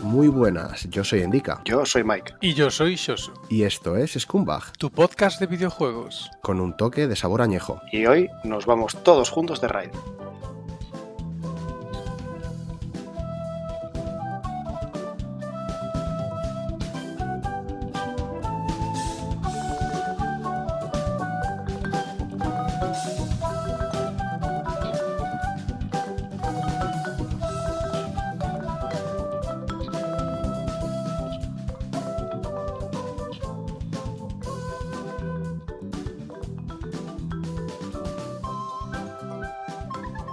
Muy buenas, yo soy Endika. Yo soy Mike. Y yo soy Shosu. Y esto es Scumbag, Tu podcast de videojuegos. con un toque de sabor añejo. Y hoy nos vamos todos juntos de raid.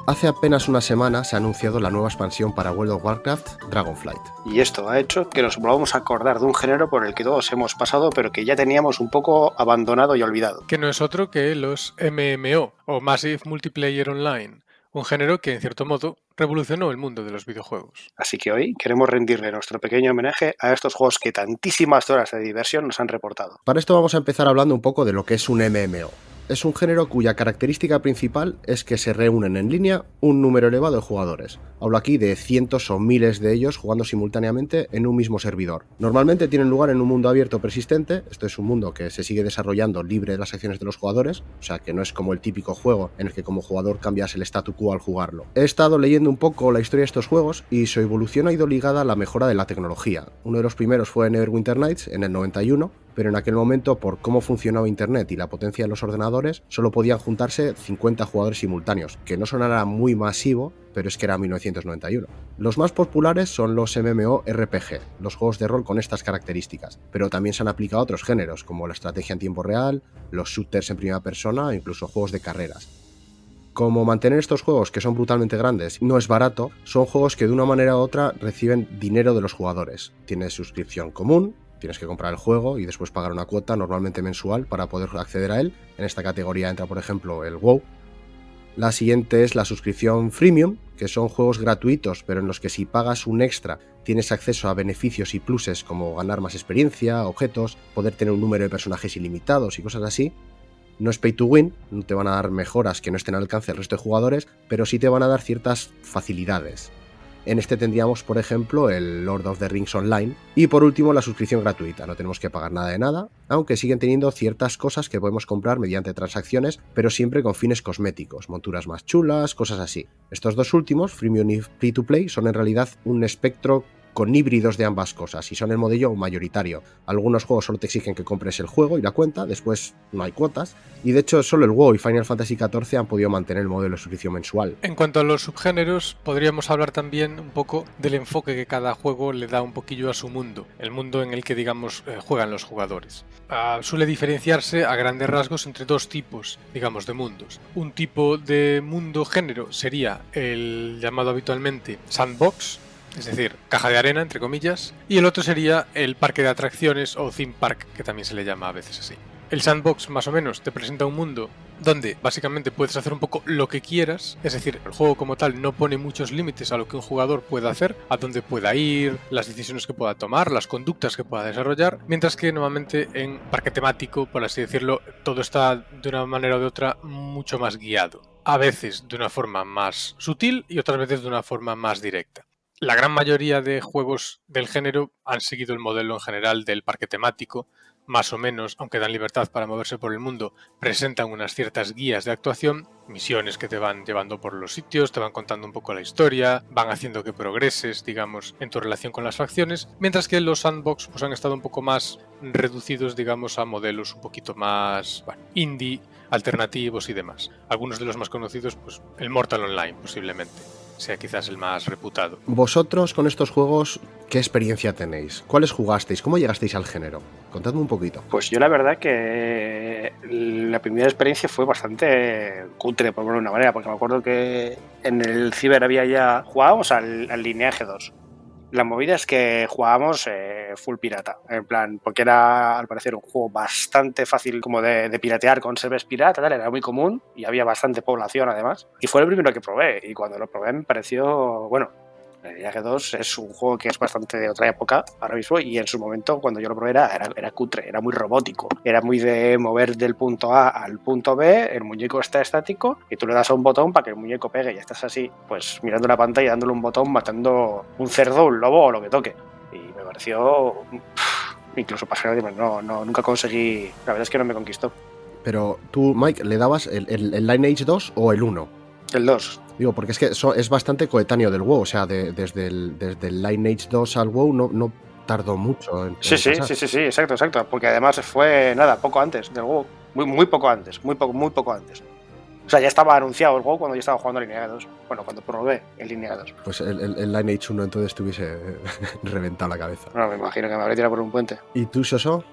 Hace apenas una semana se ha anunciado la nueva expansión para World of Warcraft, Dragonflight. Y esto ha hecho que nos volvamos a acordar de un género por el que todos hemos pasado, pero que ya teníamos un poco abandonado y olvidado. Que no es otro que los MMO, o Massive Multiplayer Online, un género que, en cierto modo, revolucionó el mundo de los videojuegos. Así que hoy queremos rendirle nuestro pequeño homenaje a estos juegos que tantísimas horas de diversión nos han reportado. Para esto vamos a empezar hablando un poco de lo que es un MMO. Es un género cuya característica principal es que se reúnen en línea un número elevado de jugadores. Hablo aquí de cientos o miles de ellos jugando simultáneamente en un mismo servidor. Normalmente tienen lugar en un mundo abierto persistente, esto es un mundo que se sigue desarrollando libre de las acciones de los jugadores, o sea que no es como el típico juego en el que como jugador cambias el statu quo al jugarlo. He estado leyendo un poco la historia de estos juegos y su evolución ha ido ligada a la mejora de la tecnología. Uno de los primeros fue Neverwinter Nights en el 91, pero en aquel momento, por cómo funcionaba Internet y la potencia de los ordenadores, solo podían juntarse 50 jugadores simultáneos, que no sonará muy masivo, pero es que era 1991. Los más populares son los MMORPG, los juegos de rol con estas características, pero también se han aplicado a otros géneros, como la estrategia en tiempo real, los shooters en primera persona e incluso juegos de carreras. Como mantener estos juegos, que son brutalmente grandes, no es barato, son juegos que de una manera u otra reciben dinero de los jugadores. Tienes suscripción común, tienes que comprar el juego y después pagar una cuota, normalmente mensual, para poder acceder a él. En esta categoría entra, por ejemplo, el WoW. La siguiente es la suscripción freemium, que son juegos gratuitos, pero en los que si pagas un extra tienes acceso a beneficios y pluses como ganar más experiencia, objetos, poder tener un número de personajes ilimitados y cosas así. No es pay to win, no te van a dar mejoras que no estén al alcance del resto de jugadores, pero sí te van a dar ciertas facilidades. En este tendríamos, por ejemplo, el Lord of the Rings Online. Y por último, la suscripción gratuita. No tenemos que pagar nada de nada, aunque siguen teniendo ciertas cosas que podemos comprar mediante transacciones, pero siempre con fines cosméticos, monturas más chulas, cosas así. Estos dos últimos, freemium y free to play, son en realidad un espectro con híbridos de ambas cosas y son el modelo mayoritario. Algunos juegos solo te exigen que compres el juego y la cuenta, después no hay cuotas, y de hecho solo el WoW y Final Fantasy XIV han podido mantener el modelo de suscripción mensual. En cuanto a los subgéneros, podríamos hablar también un poco del enfoque que cada juego le da un poquillo a su mundo, el mundo en el que, digamos, juegan los jugadores. Suele diferenciarse a grandes rasgos entre dos tipos, digamos, de mundos. Un tipo de mundo género sería el llamado habitualmente sandbox, es decir, caja de arena, entre comillas, y el otro sería el parque de atracciones o theme park, que también se le llama a veces así. El sandbox, más o menos, te presenta un mundo donde básicamente puedes hacer un poco lo que quieras, es decir, el juego como tal no pone muchos límites a lo que un jugador pueda hacer, a dónde pueda ir, las decisiones que pueda tomar, las conductas que pueda desarrollar, mientras que normalmente en parque temático, por así decirlo, todo está de una manera o de otra mucho más guiado. A veces de una forma más sutil y otras veces de una forma más directa. La gran mayoría de juegos del género han seguido el modelo en general del parque temático, más o menos, aunque dan libertad para moverse por el mundo, presentan unas ciertas guías de actuación, misiones que te van llevando por los sitios, te van contando un poco la historia, van haciendo que progreses, digamos, en tu relación con las facciones, mientras que los sandbox pues, han estado un poco más reducidos, digamos, a modelos un poquito más indie, alternativos y demás. Algunos de los más conocidos, pues el Mortal Online, posiblemente sea quizás el más reputado. Vosotros con estos juegos, ¿qué experiencia tenéis? ¿Cuáles jugasteis? ¿Cómo llegasteis al género? Contadme un poquito. Pues yo la verdad que la primera experiencia fue bastante cutre, por ponerlo de una manera, porque me acuerdo que en el Ciber jugábamos al Lineage 2. La movida es que jugábamos full pirata, en plan, porque era al parecer un juego bastante fácil como de piratear con servers pirata, tal, era muy común y había bastante población además. Y fue el primero que probé y cuando lo probé me pareció, bueno, el Lineage 2 es un juego que es bastante de otra época ahora mismo y en su momento cuando yo lo probé era cutre, era muy robótico, era muy de mover del punto A al punto B, el muñeco está estático y tú le das a un botón para que el muñeco pegue y estás así, pues mirando la pantalla, dándole un botón, matando un cerdo, un lobo o lo que toque. pareció incluso pasajero. Nunca conseguí, la verdad es que no me conquistó. Pero tú, Mike, ¿le dabas el Lineage 2 o el 1? El 2. Digo, porque es que eso es bastante coetáneo del WoW, o sea, desde el Lineage 2 al WoW no tardó mucho en Sí, exacto, porque además fue, poco antes del WoW, muy poco antes. O sea, ya estaba anunciado el WoW cuando yo estaba jugando en Lineage 2. Bueno, cuando probé el Lineage 2. Pues el Lineage 1 entonces te hubiese reventado la cabeza. No, me imagino que me habría tirado por un puente. ¿Y tú, Soso?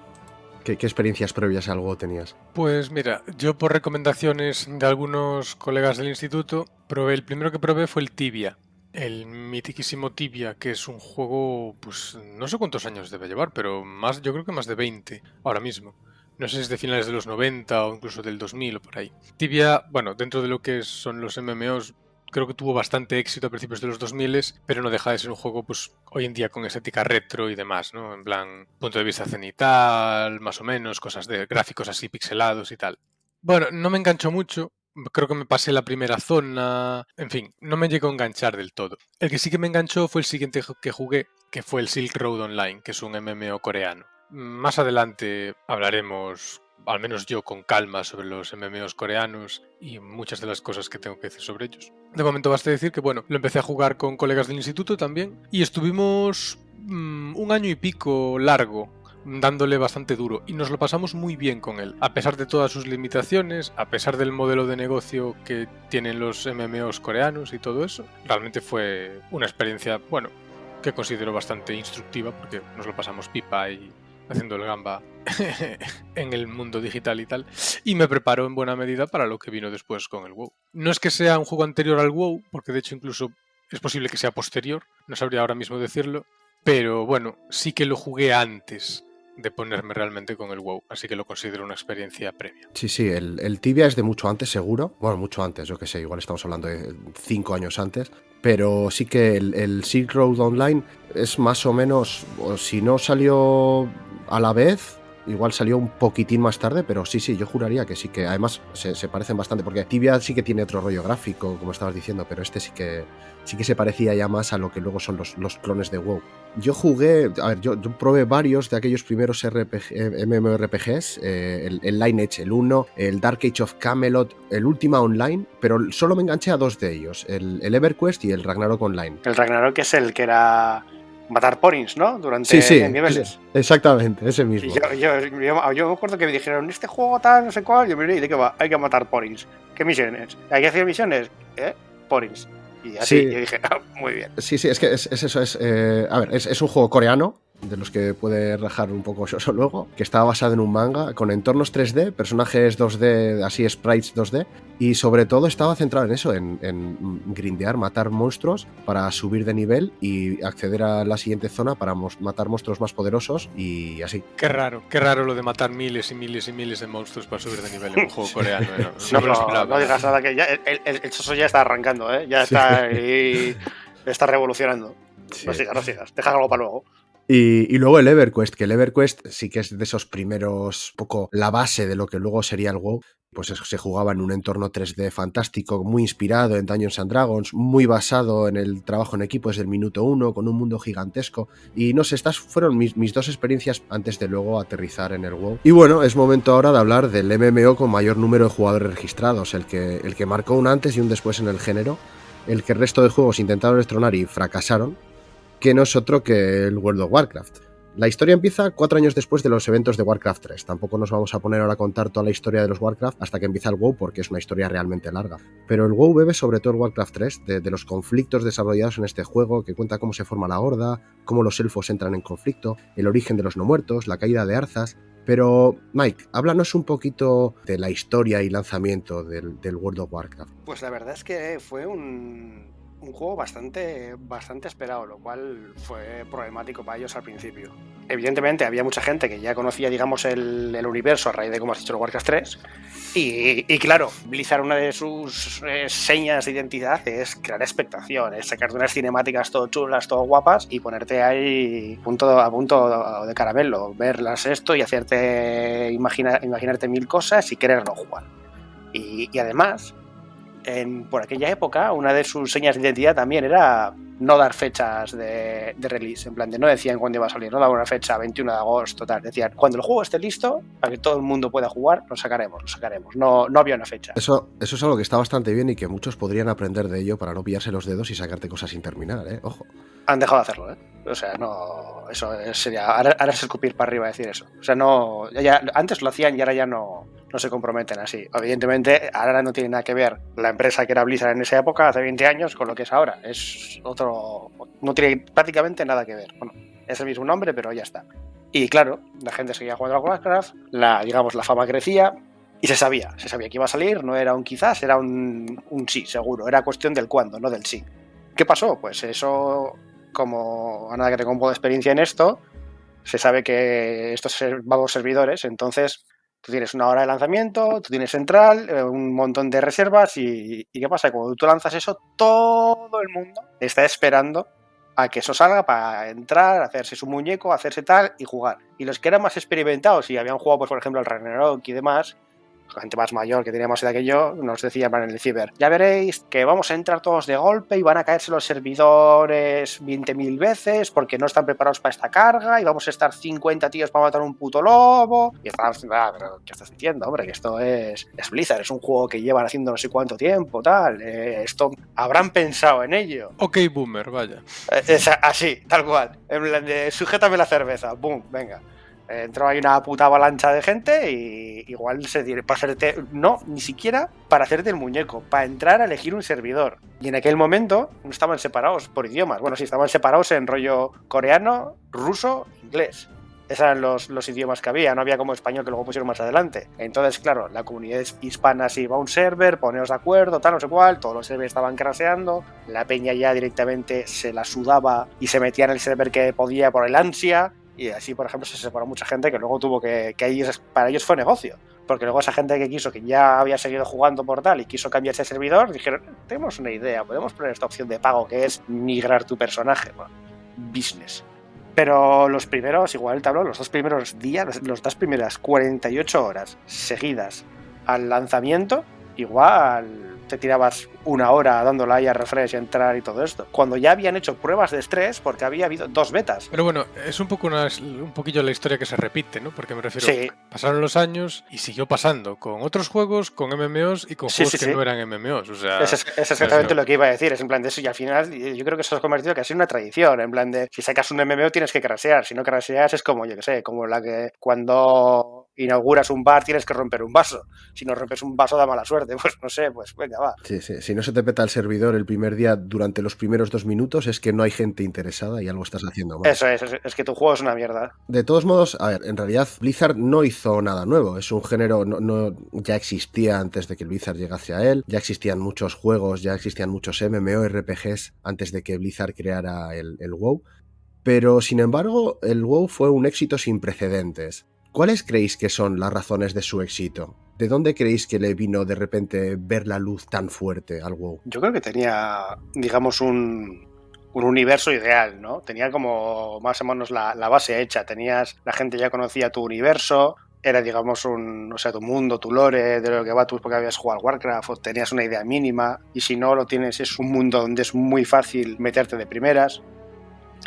¿Qué experiencias previas al WoW tenías? Pues mira, yo por recomendaciones de algunos colegas del instituto, el primero que probé fue el Tibia. El mitiquísimo Tibia, que es un juego, pues no sé cuántos años debe llevar, pero yo creo que más de 20 ahora mismo. No sé si es de finales de los 90 o incluso del 2000 o por ahí. Tibia, bueno, dentro de lo que son los MMOs, creo que tuvo bastante éxito a principios de los 2000, pero no deja de ser un juego, pues, hoy en día con estética retro y demás, ¿no? En plan, punto de vista cenital, más o menos, cosas de gráficos así pixelados y tal. Bueno, no me enganchó mucho. Creo que me pasé la primera zona. En fin, no me llegó a enganchar del todo. El que sí que me enganchó fue el siguiente que jugué, que fue el Silk Road Online, que es un MMO coreano. Más adelante hablaremos, al menos yo, con calma sobre los MMOs coreanos y muchas de las cosas que tengo que decir sobre ellos. De momento basta decir que, bueno, lo empecé a jugar con colegas del instituto también y estuvimos un año y pico largo dándole bastante duro y nos lo pasamos muy bien con él, a pesar de todas sus limitaciones, a pesar del modelo de negocio que tienen los MMOs coreanos y todo eso. Realmente fue una experiencia, bueno, que considero bastante instructiva porque nos lo pasamos pipa y haciendo el gamba en el mundo digital y tal, y me preparó en buena medida para lo que vino después con el WoW. No es que sea un juego anterior al WoW, porque de hecho incluso es posible que sea posterior, no sabría ahora mismo decirlo, pero bueno, sí que lo jugué antes de ponerme realmente con el WoW, así que lo considero una experiencia previa. Sí, el Tibia es de mucho antes, seguro. Bueno, mucho antes, yo que sé, igual estamos hablando de 5 años antes. Pero sí que el Silk Road Online es más o menos, o si no salió a la vez, igual salió un poquitín más tarde, pero sí, yo juraría que sí, que además se parecen bastante, porque Tibia sí que tiene otro rollo gráfico, como estabas diciendo, pero este sí que se parecía ya más a lo que luego son los clones de WoW. Yo jugué, a ver, yo probé varios de aquellos primeros MMORPGs, el Lineage, el 1, el Dark Age of Camelot, el Ultima Online, pero solo me enganché a dos de ellos, el EverQuest y el Ragnarok Online. El Ragnarok es el que era matar porins, ¿no? Durante niveles. Exactamente, ese mismo. Yo me acuerdo que me dijeron, este juego tal, no sé cuál, yo miré, ¿y de qué va? Hay que matar porins. ¿Qué misiones? ¿Hay que hacer misiones? Porins. Y así yo dije, muy bien. Sí, es que es eso, a ver, es un juego coreano, de los que puede rajar un poco eso luego, que estaba basado en un manga con entornos 3D, personajes 2D, así sprites 2D, y sobre todo estaba centrado en eso, en grindear, matar monstruos para subir de nivel y acceder a la siguiente zona para matar monstruos más poderosos y así. Qué raro lo de matar miles y miles y miles de monstruos para subir de nivel en un juego coreano. No digas nada, que ya el Soso ya está arrancando, ya está ahí, está revolucionando. Sí. No sigas, deja algo para luego. Y luego el EverQuest, que el EverQuest sí que es de esos primeros, poco la base de lo que luego sería el WoW. Pues eso, se jugaba en un entorno 3D fantástico, muy inspirado en Dungeons and Dragons, muy basado en el trabajo en equipo desde el minuto 1, con un mundo gigantesco. Y no sé, estas fueron mis dos experiencias antes de luego aterrizar en el WoW. Y bueno, es momento ahora de hablar del MMO con mayor número de jugadores registrados, el que marcó un antes y un después en el género, el que el resto de juegos intentaron destronar y fracasaron, que no es otro que el World of Warcraft. La historia empieza 4 años después de los eventos de Warcraft 3. Tampoco nos vamos a poner ahora a contar toda la historia de los Warcraft hasta que empieza el WoW, porque es una historia realmente larga. Pero el WoW bebe sobre todo el Warcraft 3 de los conflictos desarrollados en este juego, que cuenta cómo se forma la Horda, cómo los elfos entran en conflicto, el origen de los no muertos, la caída de Arthas. Pero, Mike, háblanos un poquito de la historia y lanzamiento del World of Warcraft. Pues la verdad es que fue un juego bastante esperado, lo cual fue problemático para ellos al principio. Evidentemente había mucha gente que ya conocía, digamos, el universo a raíz de cómo has dicho el Warcraft 3 y claro, Blizzard, una de sus señas de identidad es crear expectación, es sacarte unas cinemáticas todo chulas, todo guapas y ponerte ahí a punto de caramelo, verlas esto y hacerte imaginarte mil cosas y quererlo jugar. Y además, por aquella época, una de sus señas de identidad también era no dar fechas de release, en plan de no decían cuándo iba a salir, no daban una fecha 21 de agosto, tal, decían cuando el juego esté listo, para que todo el mundo pueda jugar, lo sacaremos, no había una fecha. Eso es algo que está bastante bien y que muchos podrían aprender de ello para no pillarse los dedos y sacarte cosas sin terminar, ojo. Han dejado de hacerlo, o sea, no, eso sería, ahora es escupir para arriba decir eso, o sea, no, ya, antes lo hacían y ahora ya no se comprometen así. Evidentemente, ahora no tiene nada que ver la empresa que era Blizzard en esa época, hace 20 años, con lo que es ahora. Es otro... No tiene prácticamente nada que ver. Bueno, es el mismo nombre, pero ya está. Y claro, la gente seguía jugando a Warcraft, la fama crecía y se sabía que iba a salir, no era un quizás, era un sí, seguro. Era cuestión del cuándo, no del sí. ¿Qué pasó? Pues eso, como a nada que tengo un poco de experiencia en esto, se sabe que estos vagos servidores, entonces... Tú tienes una hora de lanzamiento, tú tienes central, un montón de reservas y ¿qué pasa? Cuando tú lanzas eso, todo el mundo está esperando a que eso salga para entrar, hacerse su muñeco, hacerse tal y jugar. Y los que eran más experimentados y habían jugado, pues, por ejemplo, el Ragnarok y demás, gente más mayor que tenía más edad que yo, nos decían en el ciber, ya veréis que vamos a entrar todos de golpe y van a caerse los servidores 20.000 veces porque no están preparados para esta carga y vamos a estar 50 tíos para matar un puto lobo. Y estábamos, pero ¿qué estás diciendo, hombre? Que esto es Blizzard, es un juego que llevan haciendo no sé cuánto tiempo, tal, esto habrán pensado en ello. Ok, boomer, vaya. Es así, tal cual, en plan de sujétame la cerveza, boom, venga. Entró ahí una puta avalancha de gente y igual se tiene para hacerte, no, ni siquiera para hacerte el muñeco, para entrar a elegir un servidor. Y en aquel momento no estaban separados por idiomas. Bueno, sí, estaban separados en rollo coreano, ruso, inglés. Esos eran los idiomas que había, no había como español que luego pusieron más adelante. Entonces, claro, la comunidad hispana se iba a un server, poneos de acuerdo, tal, no sé cuál, todos los servers estaban craseando, la peña ya directamente se la sudaba y se metía en el server que podía por el ansia. Y así, por ejemplo, se separó mucha gente que luego tuvo que para ellos fue negocio. Porque luego esa gente que quiso, que ya había seguido jugando por tal y quiso cambiarse de servidor, dijeron, tenemos una idea, podemos poner esta opción de pago que es migrar tu personaje. Bueno, business. Pero los primeros, igual te hablo, los dos primeros días, las dos primeras 48 horas seguidas al lanzamiento, igual te tirabas una hora dándole ahí a refresh y entrar y todo esto. Cuando ya habían hecho pruebas de estrés, porque había habido 2 betas. Pero bueno, es un poquillo la historia que se repite, ¿no? Porque me refiero, sí. Pasaron los años y siguió pasando con otros juegos, con MMOs y con juegos que no eran MMOs. O sea, es exactamente lo que iba a decir. Es en plan de eso y al final yo creo que eso se ha convertido casi en una tradición. En plan de, si sacas un MMO tienes que crashear. Si no crasheas es como, yo que sé, como la que cuando inauguras un bar tienes que romper un vaso. Si no rompes un vaso da mala suerte. Pues no sé, pues venga, va. Sí. Si no se te peta el servidor el primer día durante los primeros 2 minutos es que no hay gente interesada y algo estás haciendo mal. Eso es que tu juego es una mierda. De todos modos, a ver, en realidad Blizzard no hizo nada nuevo. Es un género, ya existía antes de que Blizzard llegase a él. Ya existían muchos juegos, ya existían muchos MMORPGs antes de que Blizzard creara el WoW. Pero, sin embargo, el WoW fue un éxito sin precedentes. ¿Cuáles creéis que son las razones de su éxito? ¿De dónde creéis que le vino de repente ver la luz tan fuerte al WoW? Yo creo que tenía, digamos, un universo ideal, ¿no? Tenía como más o menos la base hecha. La gente ya conocía tu universo, era, digamos, tu mundo, tu lore, de lo que va tú porque habías jugado al Warcraft, o tenías una idea mínima, y si no lo tienes, es un mundo donde es muy fácil meterte de primeras.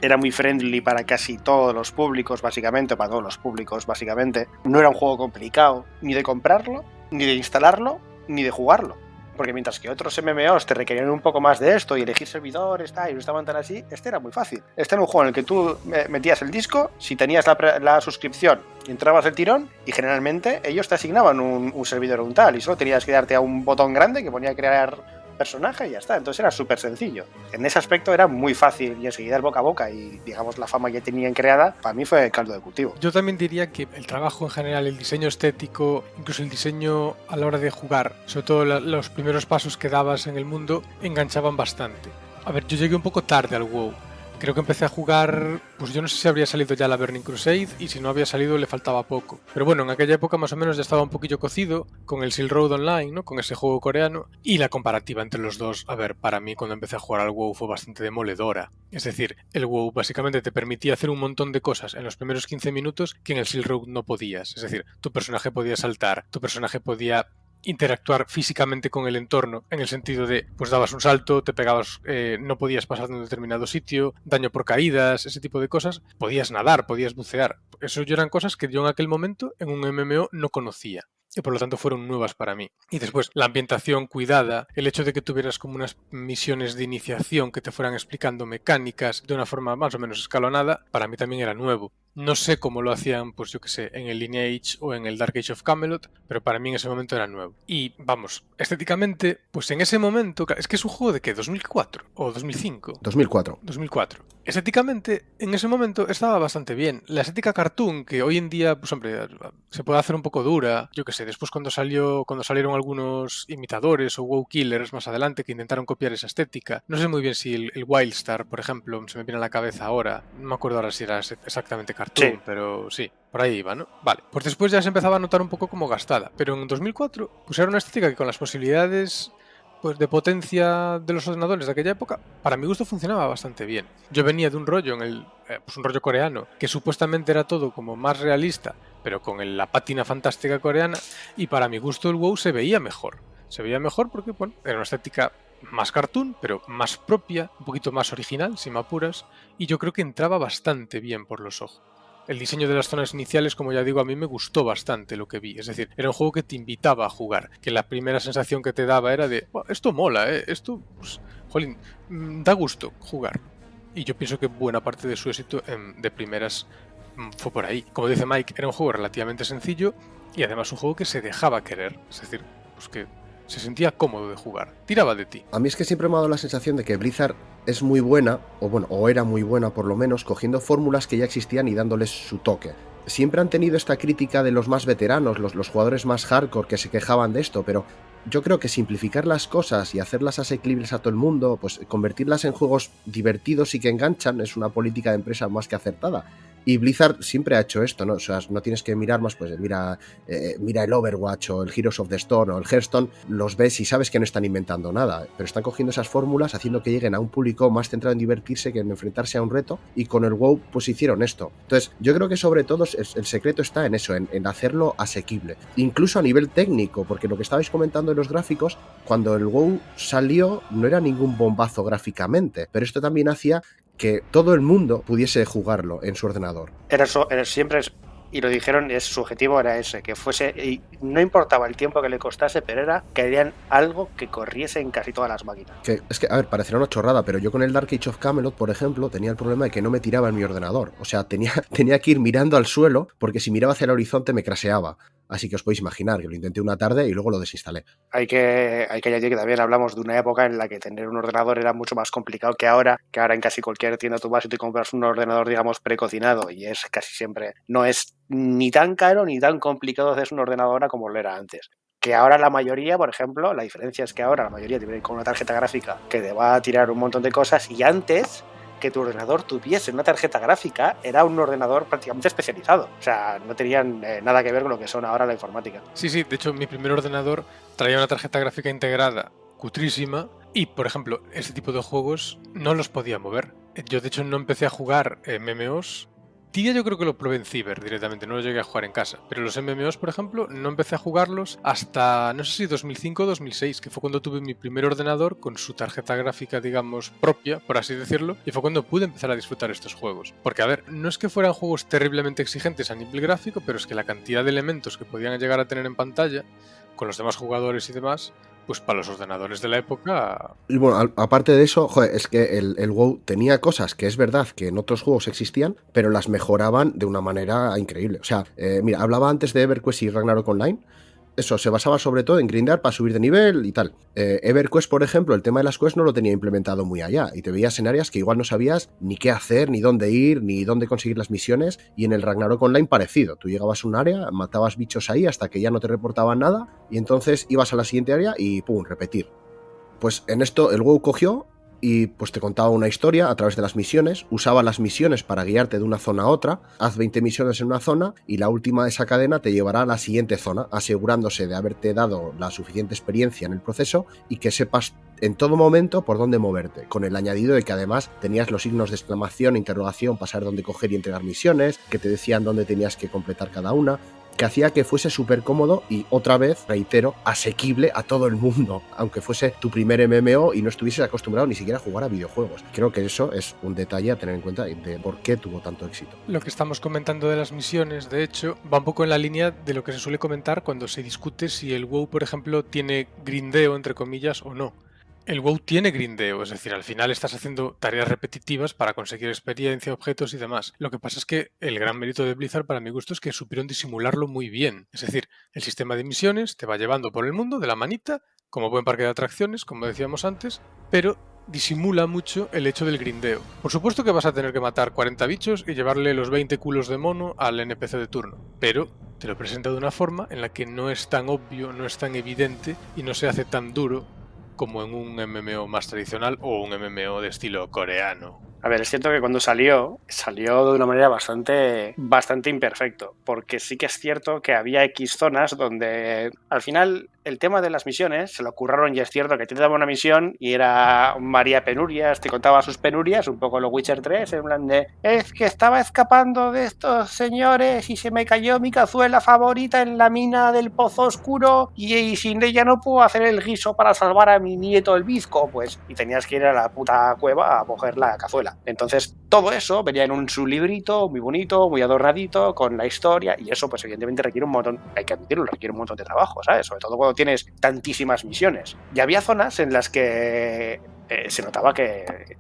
Era muy friendly para casi todos los públicos, básicamente, para todos los públicos, básicamente. No era un juego complicado, ni de comprarlo, ni de instalarlo, ni de jugarlo. Porque mientras que otros MMOs te requerían un poco más de esto y elegir servidores, y no estaban tan así, este era muy fácil. Este era un juego en el que tú metías el disco, si tenías la suscripción, entrabas el tirón y generalmente ellos te asignaban un servidor o un tal y solo tenías que darte a un botón grande que ponía crear personaje y ya está, entonces era súper sencillo. En ese aspecto era muy fácil y enseguida el boca a boca y digamos la fama que tenían creada, para mí fue caldo de cultivo. Yo también diría que el trabajo en general, el diseño estético, incluso el diseño a la hora de jugar, sobre todo los primeros pasos que dabas en el mundo, enganchaban bastante. A ver, yo llegué un poco tarde al WoW. Creo que empecé a jugar, pues yo no sé si habría salido ya la Burning Crusade y si no había salido le faltaba poco. Pero bueno, en aquella época más o menos ya estaba un poquillo cocido con el Silk Road Online, ¿no? Con ese juego coreano, y la comparativa entre los dos, a ver, para mí cuando empecé a jugar al WoW fue bastante demoledora. Es decir, el WoW básicamente te permitía hacer un montón de cosas en los primeros 15 minutos que en el Silk Road no podías. Es decir, tu personaje podía saltar, tu personaje podía interactuar físicamente con el entorno, en el sentido de, pues dabas un salto, te pegabas, no podías pasar de un determinado sitio, daño por caídas, ese tipo de cosas, podías nadar, podías bucear. Eso ya eran cosas que yo en aquel momento en un MMO no conocía. Y por lo tanto fueron nuevas para mí. Y después, la ambientación cuidada, el hecho de que tuvieras como unas misiones de iniciación que te fueran explicando mecánicas de una forma más o menos escalonada, para mí también era nuevo. No sé cómo lo hacían, pues yo que sé, en el Lineage o en el Dark Age of Camelot, pero para mí en ese momento era nuevo. Y vamos, estéticamente, pues en ese momento, es que es un juego de ¿qué? ¿2004 o 2005? 2004. 2004. Estéticamente, en ese momento estaba bastante bien. La estética cartoon, que hoy en día, pues hombre, se puede hacer un poco dura. Yo que sé, después cuando salieron algunos imitadores o WoW Killers más adelante que intentaron copiar esa estética. No sé muy bien si el Wildstar, por ejemplo, se me viene a la cabeza ahora. No me acuerdo ahora si era exactamente cartoon, Sí. pero sí, por ahí iba, ¿no? Vale, pues después ya se empezaba a notar un poco como gastada. Pero en 2004, pues era una estética que con las posibilidades pues de potencia de los ordenadores de aquella época, para mi gusto funcionaba bastante bien. Yo venía de un rollo pues un rollo coreano, que supuestamente era todo como más realista, pero con la pátina fantástica coreana, y para mi gusto el WoW se veía mejor. Se veía mejor porque, bueno, era una estética más cartoon, pero más propia, un poquito más original, si me apuras, y yo creo que entraba bastante bien por los ojos. El diseño de las zonas iniciales, como ya digo, a mí me gustó bastante lo que vi. Es decir, era un juego que te invitaba a jugar. Que la primera sensación que te daba era de, oh, esto mola, esto, pues, jolín, da gusto jugar. Y yo pienso que buena parte de su éxito de primeras fue por ahí. Como dice Mike, era un juego relativamente sencillo y además un juego que se dejaba querer. Es decir, pues que se sentía cómodo de jugar, tiraba de ti. A mí es que siempre me ha dado la sensación de que Blizzard es muy buena, o era muy buena por lo menos, cogiendo fórmulas que ya existían y dándoles su toque. Siempre han tenido esta crítica de los más veteranos, los jugadores más hardcore que se quejaban de esto, pero yo creo que simplificar las cosas y hacerlas asequibles a todo el mundo, pues convertirlas en juegos divertidos y que enganchan, es una política de empresa más que acertada. Y Blizzard siempre ha hecho esto, ¿no? O sea, no tienes que mirar más, pues mira el Overwatch o el Heroes of the Storm o el Hearthstone, los ves y sabes que no están inventando nada, pero están cogiendo esas fórmulas, haciendo que lleguen a un público más centrado en divertirse que en enfrentarse a un reto, y con el WoW pues hicieron esto. Entonces, yo creo que sobre todo el secreto está en eso, en hacerlo asequible. Incluso a nivel técnico, porque lo que estabais comentando de los gráficos, cuando el WoW salió no era ningún bombazo gráficamente, pero esto también hacía que todo el mundo pudiese jugarlo en su ordenador. Era siempre, y lo dijeron, su objetivo era ese, que fuese, y no importaba el tiempo que le costase, pero era que harían algo que corriese en casi todas las máquinas. Es que, a ver, parecerá una chorrada, pero yo con el Dark Age of Camelot, por ejemplo, tenía el problema de que no me tiraba en mi ordenador. O sea, tenía que ir mirando al suelo, porque si miraba hacia el horizonte me craseaba. Así que os podéis imaginar que lo intenté una tarde y luego lo desinstalé. Hay que añadir que también hablamos de una época en la que tener un ordenador era mucho más complicado que ahora en casi cualquier tienda tú vas y te compras un ordenador, digamos, precocinado, y es casi siempre, no es ni tan caro ni tan complicado hacer un ordenador como lo era antes. Que ahora la mayoría, por ejemplo, la diferencia es que ahora la mayoría te viene con una tarjeta gráfica que te va a tirar un montón de cosas, y antes que tu ordenador tuviese una tarjeta gráfica era un ordenador prácticamente especializado. O sea, no tenían nada que ver con lo que son ahora la informática. Sí, de hecho mi primer ordenador traía una tarjeta gráfica integrada cutrísima y, por ejemplo, ese tipo de juegos no los podía mover. Yo de hecho no empecé a jugar MMOs. Tibia yo creo que lo probé en Ciber directamente, no lo llegué a jugar en casa. Pero los MMOs, por ejemplo, no empecé a jugarlos hasta, no sé si 2005 o 2006, que fue cuando tuve mi primer ordenador con su tarjeta gráfica, digamos, propia, por así decirlo, y fue cuando pude empezar a disfrutar estos juegos. Porque, a ver, no es que fueran juegos terriblemente exigentes a nivel gráfico, pero es que la cantidad de elementos que podían llegar a tener en pantalla, con los demás jugadores y demás, pues para los ordenadores de la época... Y bueno, aparte de eso, joder, es que el WoW tenía cosas que es verdad que en otros juegos existían, pero las mejoraban de una manera increíble. O sea, mira, hablaba antes de EverQuest y Ragnarok Online. Eso, se basaba sobre todo en grindar para subir de nivel y tal. EverQuest, por ejemplo, el tema de las quests no lo tenía implementado muy allá, y te veías en áreas que igual no sabías ni qué hacer, ni dónde ir, ni dónde conseguir las misiones, y en el Ragnarok Online parecido. Tú llegabas a un área, matabas bichos ahí hasta que ya no te reportaban nada, y entonces ibas a la siguiente área y ¡pum!, repetir. Pues en esto el WoW cogió y pues te contaba una historia a través de las misiones, usaba las misiones para guiarte de una zona a otra, haz 20 misiones en una zona y la última de esa cadena te llevará a la siguiente zona, asegurándose de haberte dado la suficiente experiencia en el proceso y que sepas en todo momento por dónde moverte, con el añadido de que además tenías los signos de exclamación, interrogación, para saber dónde coger y entregar misiones, que te decían dónde tenías que completar cada una. que hacía que fuese súper cómodo y, otra vez, reitero, asequible a todo el mundo, aunque fuese tu primer MMO y no estuvieses acostumbrado ni siquiera a jugar a videojuegos. Creo que eso es un detalle a tener en cuenta de por qué tuvo tanto éxito. Lo que estamos comentando de las misiones, de hecho, va un poco en la línea de lo que se suele comentar cuando se discute si el WoW, por ejemplo, tiene grindeo, entre comillas, o no. El WoW tiene grindeo, es decir, al final estás haciendo tareas repetitivas para conseguir experiencia, objetos y demás. Lo que pasa es que el gran mérito de Blizzard, para mi gusto, es que supieron disimularlo muy bien. Es decir, el sistema de misiones te va llevando por el mundo de la manita, como buen parque de atracciones, como decíamos antes, pero disimula mucho el hecho del grindeo. Por supuesto que vas a tener que matar 40 bichos y llevarle los 20 culos de mono al NPC de turno, pero te lo presenta de una forma en la que no es tan obvio, no es tan evidente y no se hace tan duro como en un MMO más tradicional o un MMO de estilo coreano. A ver, es cierto que cuando salió de una manera bastante imperfecto, porque sí que es cierto que había X zonas donde al final el tema de las misiones se lo curraron y es cierto que te daba una misión y era María Penurias, te contaba sus penurias, un poco lo Witcher 3, en plan de es que estaba escapando de estos señores y se me cayó mi cazuela favorita en la mina del Pozo Oscuro y sin ella no puedo hacer el guiso para salvar a mi nieto el bizco, pues, y tenías que ir a la puta cueva a coger la cazuela. Entonces, todo eso venía en un sublibrito muy bonito, muy adornadito, con la historia, y eso, pues, evidentemente requiere un montón, hay que admitirlo, requiere un montón de trabajo, ¿sabes? Sobre todo cuando tienes tantísimas misiones. Y había zonas en las que se notaba que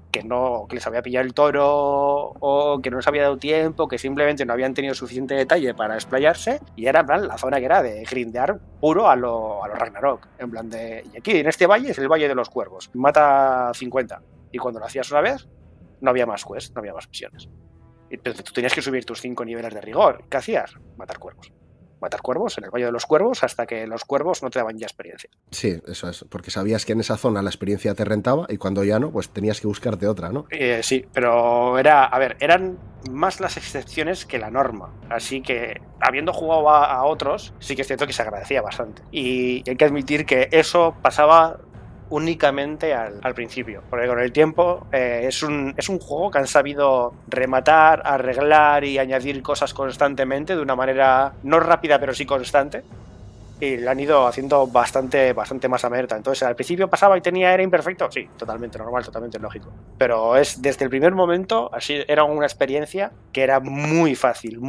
les había pillado el toro o que no les había dado tiempo, que simplemente no habían tenido suficiente detalle para explayarse, y era en plan la zona que era de grindear puro a lo Ragnarok, en plan de, y aquí en este valle es el Valle de los Cuervos, mata 50, y cuando lo hacías una vez no había más quests, no había más misiones. Entonces tú tenías que subir tus 5 niveles de rigor. ¿Qué hacías? Matar cuervos. Matar cuervos en el Valle de los Cuervos hasta que los cuervos no te daban ya experiencia. Sí, eso es, porque sabías que en esa zona la experiencia te rentaba y cuando ya no, pues tenías que buscarte otra, ¿no? Sí, pero eran más las excepciones que la norma. Así que, habiendo jugado a otros, sí que es cierto que se agradecía bastante. Y hay que admitir que eso pasaba únicamente al principio, porque con el tiempo es un juego que han sabido rematar, arreglar y añadir cosas constantemente de una manera no rápida pero sí constante, y lo han ido haciendo bastante más amerta. Entonces al principio pasaba y era imperfecto, sí, totalmente normal, totalmente lógico, pero es desde el primer momento así, era una experiencia que era muy fácil,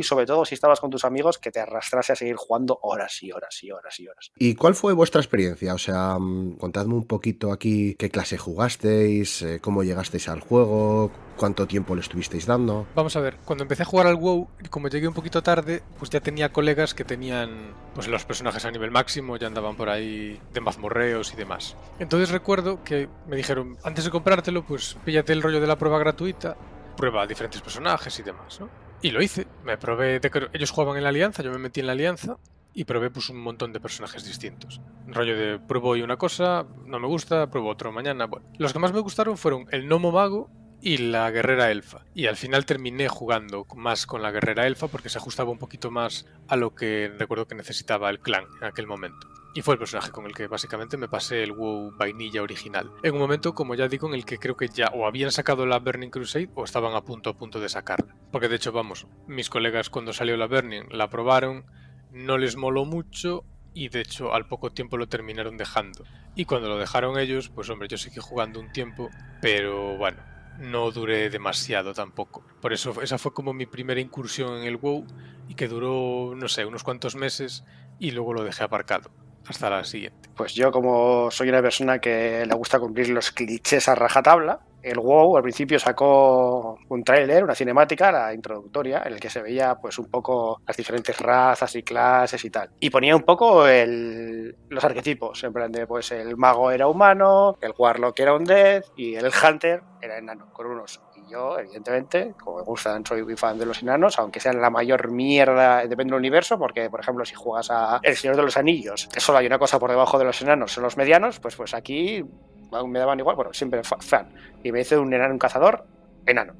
sobre todo si estabas con tus amigos, que te arrastrase a seguir jugando horas y horas y horas y horas. ¿Y cuál fue vuestra experiencia? O sea, contadme un poquito aquí qué clase jugasteis, cómo llegasteis al juego, cuánto tiempo le estuvisteis dando. Vamos a ver, cuando empecé a jugar al WoW, como llegué un poquito tarde, pues ya tenía colegas que tenían pues los personajes a nivel máximo, ya andaban por ahí de mazmorreos y demás. Entonces recuerdo que me dijeron, antes de comprártelo, pues píllate el rollo de la prueba gratuita, prueba diferentes personajes y demás, ¿no? Y lo hice, me probé, ellos jugaban en la Alianza, yo me metí en la Alianza y probé pues un montón de personajes distintos. Rollo de pruebo hoy una cosa, no me gusta, pruebo otro mañana. Bueno, los que más me gustaron fueron el Gnomo Mago y la Guerrera Elfa. Y al final terminé jugando más con la Guerrera Elfa porque se ajustaba un poquito más a lo que recuerdo que necesitaba el clan en aquel momento. Y fue el personaje con el que básicamente me pasé el WoW vainilla original. En un momento, como ya digo, en el que creo que ya o habían sacado la Burning Crusade o estaban a punto de sacarla. Porque de hecho, vamos, mis colegas cuando salió la Burning la probaron, no les moló mucho y de hecho al poco tiempo lo terminaron dejando. Y cuando lo dejaron ellos, pues hombre, yo seguí jugando un tiempo, pero bueno, no duré demasiado tampoco. Por eso esa fue como mi primera incursión en el WoW y que duró, no sé, unos cuantos meses y luego lo dejé aparcado. Hasta la siguiente. Pues yo, como soy una persona que le gusta cumplir los clichés a rajatabla, el WoW al principio sacó un tráiler, una cinemática, la introductoria, en el que se veía pues un poco las diferentes razas y clases y tal. Y ponía un poco los arquetipos, en plan de pues el mago era humano, el warlock era undead y el hunter era enano, con un oso. Yo, evidentemente, como me gustan, soy muy fan de los enanos, aunque sean la mayor mierda, depende del universo, porque, por ejemplo, si juegas a El Señor de los Anillos, que solo hay una cosa por debajo de los enanos, son los medianos, pues aquí me daban igual, bueno, siempre fan. Y me hice un enano, un cazador, enano.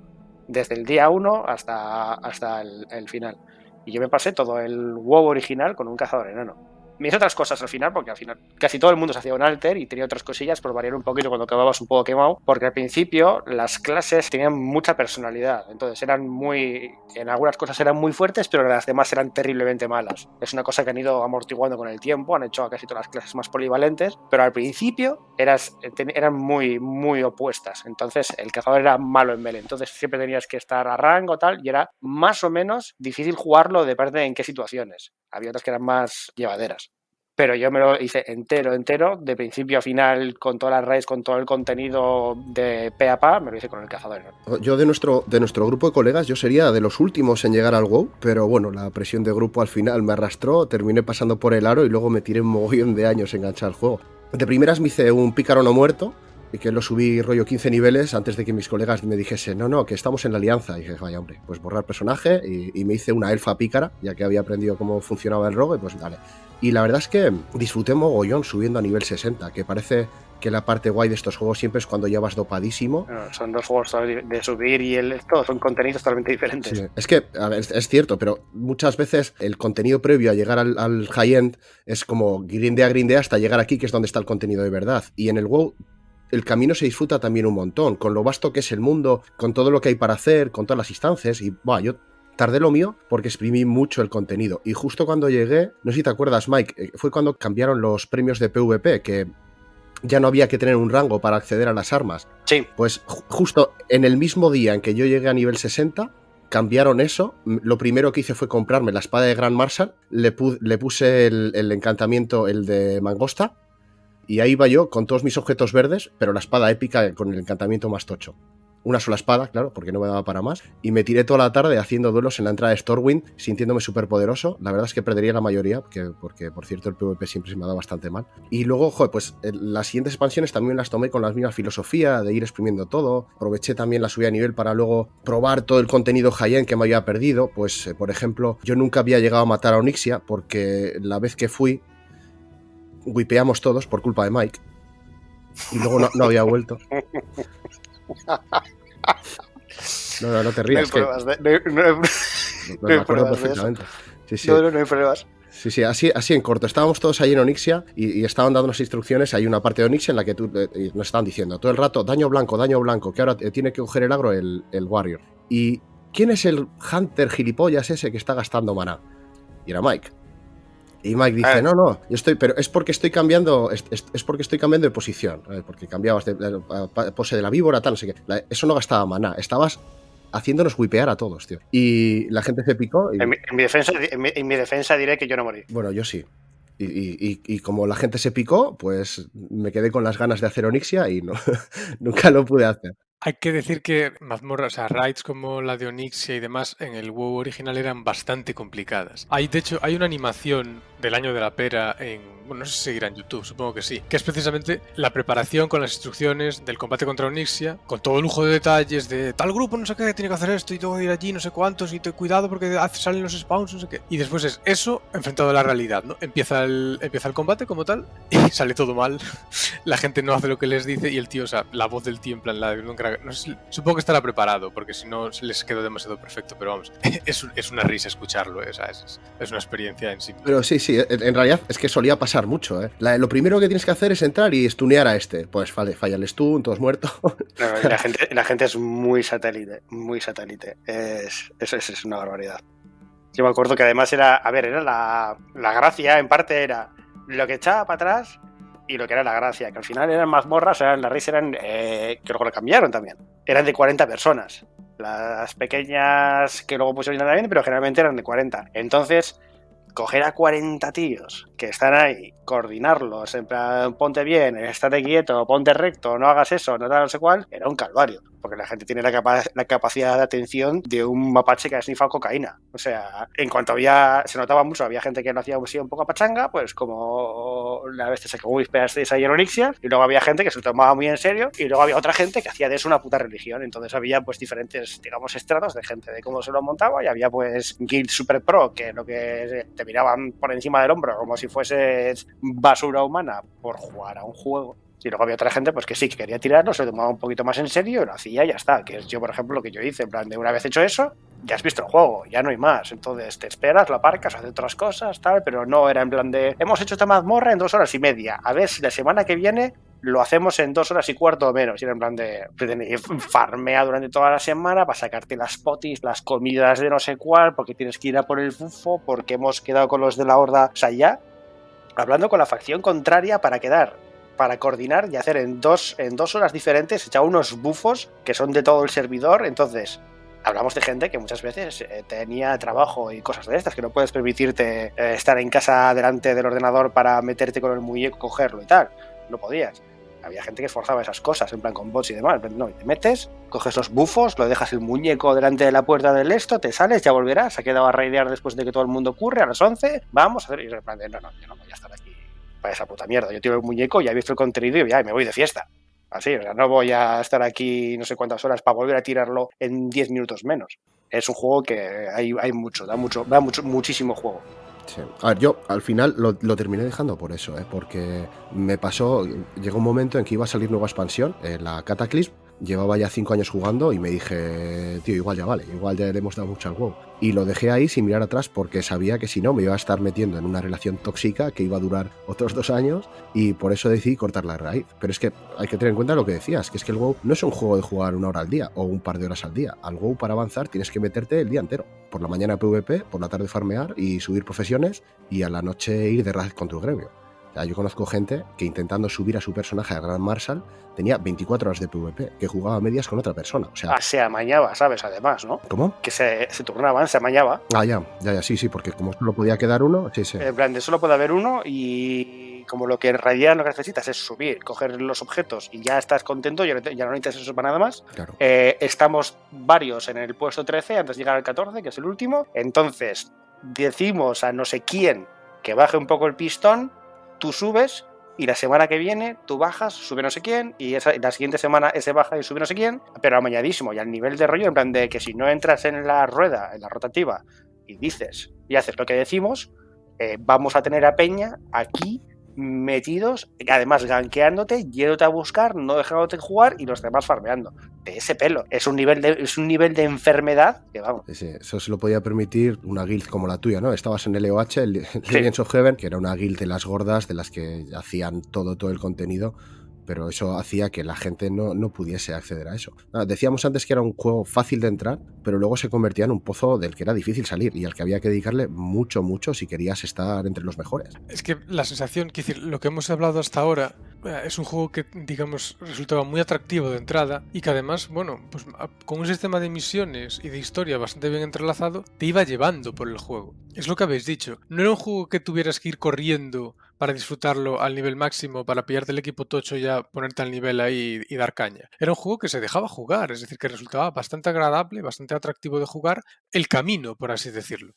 Desde el día 1 hasta el final. Y yo me pasé todo el WoW original con un cazador enano. me hice otras cosas al final, porque al final casi todo el mundo se hacía un alter y tenía otras cosillas por variar un poquito cuando acababas un poco quemado, porque al principio las clases tenían mucha personalidad, entonces en algunas cosas eran muy fuertes, pero en las demás eran terriblemente malas. Es una cosa que han ido amortiguando con el tiempo, han hecho a casi todas las clases más polivalentes, pero al principio eran muy, muy opuestas. Entonces el cazador era malo en melee, entonces siempre tenías que estar a rango tal, y era más o menos difícil jugarlo, depende de en qué situaciones. Había otras que eran más llevaderas. Pero yo me lo hice entero, de principio a final, con todas las raids, con todo el contenido de pe a pa, me lo hice con el cazador. Yo de nuestro grupo de colegas, yo sería de los últimos en llegar al WoW, pero bueno, la presión de grupo al final me arrastró, terminé pasando por el aro y luego me tiré un mogollón de años enganchar al juego. De primeras me hice un pícaro no muerto, y que lo subí rollo 15 niveles antes de que mis colegas me dijesen, no, que estamos en la alianza. Y dije, vaya hombre, pues borrar personaje y me hice una elfa pícara, ya que había aprendido cómo funcionaba el rogue, pues dale. Y la verdad es que disfruté mogollón subiendo a nivel 60, que parece que la parte guay de estos juegos siempre es cuando ya vas dopadísimo. No, son dos juegos de subir y esto son contenidos totalmente diferentes. Sí. Es que, a ver, es cierto, pero muchas veces el contenido previo a llegar al high-end es como grindea hasta llegar aquí, que es donde está el contenido de verdad. Y en el WoW el camino se disfruta también un montón, con lo vasto que es el mundo, con todo lo que hay para hacer, con todas las instancias, y yo tardé lo mío porque exprimí mucho el contenido. Y justo cuando llegué, no sé si te acuerdas, Mike, fue cuando cambiaron los premios de PvP, que ya no había que tener un rango para acceder a las armas. Sí. Pues justo en el mismo día en que yo llegué a nivel 60, cambiaron eso. Lo primero que hice fue comprarme la espada de Grand Marshal, le puse el encantamiento, el de Mangosta, y ahí iba yo con todos mis objetos verdes, pero la espada épica con el encantamiento más tocho. Una sola espada, claro, porque no me daba para más. Y me tiré toda la tarde haciendo duelos en la entrada de Stormwind, sintiéndome súper poderoso. La verdad es que perdería la mayoría, porque por cierto el PvP siempre se me ha dado bastante mal. Y luego, pues las siguientes expansiones también las tomé con la misma filosofía de ir exprimiendo todo. Aproveché también la subida a nivel para luego probar todo el contenido high-end que me había perdido. Pues, por ejemplo, yo nunca había llegado a matar a Onyxia, porque la vez que fui, wipeamos todos por culpa de Mike. Y luego no había vuelto. No te rías. No hay pruebas. Me acuerdo perfectamente. Sí. No hay pruebas. Sí, así en corto. Estábamos todos ahí en Onyxia y estaban dando unas instrucciones. Hay una parte de Onyxia en la que nos estaban diciendo todo el rato, daño blanco, que ahora tiene que coger el agro el Warrior. ¿Y quién es el Hunter gilipollas ese que está gastando maná? Y era Mike. Y Mike dice, no, yo estoy, pero es porque estoy cambiando, es porque estoy cambiando de posición, porque cambiabas de pose de la víbora, tal, no sé qué. Eso no gastaba maná, estabas haciéndonos wipear a todos, tío. Y la gente se picó. Y... En mi defensa diré que yo no morí. Bueno, yo sí. Y como la gente se picó, pues me quedé con las ganas de hacer Onyxia y no, nunca lo pude hacer. Hay que decir que mazmorras, o sea, raids como la de Onyxia y demás en el WoW original eran bastante complicadas. De hecho, hay una animación del año de la pera bueno, no sé si seguirá en YouTube, supongo que sí, que es precisamente la preparación con las instrucciones del combate contra Onyxia, con todo lujo de detalles de tal grupo, no sé qué, tiene que hacer esto y tengo que ir allí, no sé cuántos, y cuidado porque salen los spawns, no sé qué. Y después es eso enfrentado a la realidad, ¿no? Empieza el combate como tal y sale todo mal. La gente no hace lo que les dice y el tío, o sea, la voz del tío en plan, no sé, supongo que estará preparado porque si no les quedó demasiado perfecto, pero vamos, es una risa escucharlo, o sea, es una experiencia en sí. Pero sí, en realidad es que solía pasar mucho, ¿eh? Lo primero que tienes que hacer es entrar y stunear a este. Pues falla el stun, todos muertos. No, la gente es muy satélite, muy satélite. Es una barbaridad. Yo me acuerdo que además era la gracia, en parte era lo que echaba para atrás y lo que era la gracia, que al final eran mazmorras, las raids eran, creo que lo cambiaron también, eran de 40 personas. Las pequeñas que luego pusieron también, pero generalmente eran de 40. Entonces, coger a 40 tíos que están ahí, coordinarlos, en plan, ponte bien, estate quieto, ponte recto, no hagas eso, no sé cuál, era un calvario. Porque la gente tiene la capacidad de atención de un mapache que ha snifado cocaína. O sea, en cuanto se notaba mucho, había gente que lo hacía un poco a pachanga, pues como la vez que wispeasteis ahí en Onyxia, y luego había gente que se lo tomaba muy en serio, y luego había otra gente que hacía de eso una puta religión. Entonces había pues diferentes, digamos, estratos de gente de cómo se lo montaba, y había pues guild super pro, que lo que te miraban por encima del hombro, como si fueses basura humana por jugar a un juego. Y luego había otra gente pues que sí, que quería tirarlo, se lo tomaba un poquito más en serio y lo hacía y ya está. Que es yo, por ejemplo, lo que yo hice, en plan de una vez hecho eso, ya has visto el juego, ya no hay más. Entonces te esperas, lo aparcas, haces otras cosas, tal, pero no era en plan de hemos hecho esta mazmorra en 2 horas y media. A ver si la semana que viene lo hacemos en 2 horas y cuarto o menos. Y era en plan de farmea durante toda la semana para sacarte las potis, las comidas de no sé cuál, porque tienes que ir a por el bufo, porque hemos quedado con los de la horda. O sea, ya hablando con la facción contraria para coordinar y hacer en dos horas diferentes, echar unos bufos que son de todo el servidor. Entonces, hablamos de gente que muchas veces tenía trabajo y cosas de estas, que no puedes permitirte estar en casa delante del ordenador para meterte con el muñeco, cogerlo y tal. No podías. Había gente que forzaba esas cosas, en plan con bots y demás. No, y te metes, coges los bufos, lo dejas el muñeco delante de la puerta del esto, te sales, ya volverás, se ha quedado a raidear después de que todo el mundo ocurre, a las 11, vamos a hacer... Y en plan de, no, yo no voy a estar aquí para esa puta mierda. Yo tiro el muñeco, ya he visto el contenido y ya me voy de fiesta. Así, o sea, no voy a estar aquí no sé cuántas horas para volver a tirarlo en 10 minutos menos. Es un juego que hay mucho, da muchísimo juego. Sí. A ver, yo al final lo terminé dejando por eso, porque me pasó, llegó un momento en que iba a salir nueva expansión, la Cataclysm. Llevaba ya 5 años jugando y me dije, tío, igual ya vale, igual ya le hemos dado mucho al WoW. Y lo dejé ahí sin mirar atrás porque sabía que si no me iba a estar metiendo en una relación tóxica que iba a durar otros 2 años, y por eso decidí cortar la raíz. Pero es que hay que tener en cuenta lo que decías, que es que el WoW no es un juego de jugar 1 hora al día o un par de horas al día. Al WoW, para avanzar, tienes que meterte el día entero. Por la mañana PvP, por la tarde farmear y subir profesiones, y a la noche ir de raid con tu gremio. O sea, yo conozco gente que intentando subir a su personaje a Grand Marshal tenía 24 horas de PvP, que jugaba a medias con otra persona. O sea, se amañaba, ¿sabes? Además, ¿no? ¿cómo? Que se turnaban, se amañaba. Ah, ya, sí, porque como solo podía quedar uno, sí. En plan, de solo puede haber uno y como lo que en realidad lo que necesitas es subir, coger los objetos y ya estás contento, ya no necesitas eso para nada más. Claro. Estamos varios en el puesto 13 antes de llegar al 14, que es el último. Entonces, decimos a no sé quién que baje un poco el pistón, tú subes y la semana que viene tú bajas, sube no sé quién, y la siguiente semana ese baja y sube no sé quién, pero amañadísimo. Y al nivel de rollo, en plan de que si no entras en la rueda, en la rotativa, y dices y haces lo que decimos, vamos a tener a Peña aquí metidos, además gankeándote, yéndote a buscar, no dejándote jugar y los demás farmeando. De ese pelo. Es un nivel de enfermedad que vamos. Sí, eso se lo podía permitir una guild como la tuya, ¿no? Estabas en el EOH, el Legends of Heaven, que era una guild de las gordas, de las que hacían todo el contenido, pero eso hacía que la gente no pudiese acceder a eso. Decíamos antes que era un juego fácil de entrar, pero luego se convertía en un pozo del que era difícil salir y al que había que dedicarle mucho si querías estar entre los mejores. Es que la sensación, que decir, lo que hemos hablado hasta ahora es un juego que, digamos, resultaba muy atractivo de entrada y que además, bueno, pues con un sistema de misiones y de historia bastante bien entrelazado, te iba llevando por el juego. Es lo que habéis dicho. No era un juego que tuvieras que ir corriendo para disfrutarlo al nivel máximo, para pillarte el equipo tocho y ya ponerte al nivel ahí y dar caña. Era un juego que se dejaba jugar, es decir, que resultaba bastante agradable, bastante atractivo de jugar, el camino, por así decirlo.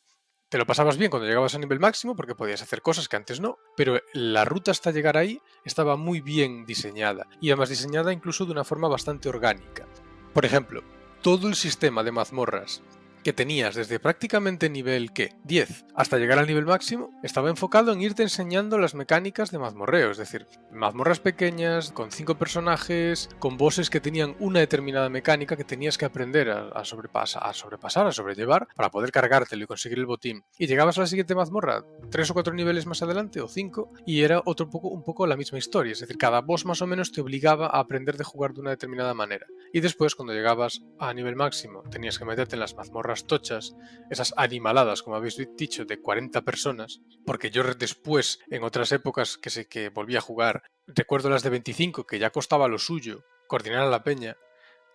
Te lo pasabas bien cuando llegabas a nivel máximo porque podías hacer cosas que antes no, pero la ruta hasta llegar ahí estaba muy bien diseñada y además diseñada incluso de una forma bastante orgánica. Por ejemplo, todo el sistema de mazmorras que tenías desde prácticamente nivel 10 hasta llegar al nivel máximo estaba enfocado en irte enseñando las mecánicas de mazmorreo, es decir, mazmorras pequeñas, con 5 personajes, con bosses que tenían una determinada mecánica que tenías que aprender a sobrepasar, a sobrellevar para poder cargártelo y conseguir el botín. Y llegabas a la siguiente mazmorra 3 o 4 niveles más adelante, o 5, y era un poco la misma historia, es decir, cada boss más o menos te obligaba a aprender de jugar de una determinada manera. Y después, cuando llegabas a nivel máximo, tenías que meterte en las mazmorras tochas, esas animaladas, como habéis dicho, de 40 personas, porque yo después, en otras épocas que volví a jugar, recuerdo las de 25, que ya costaba lo suyo coordinar a la peña,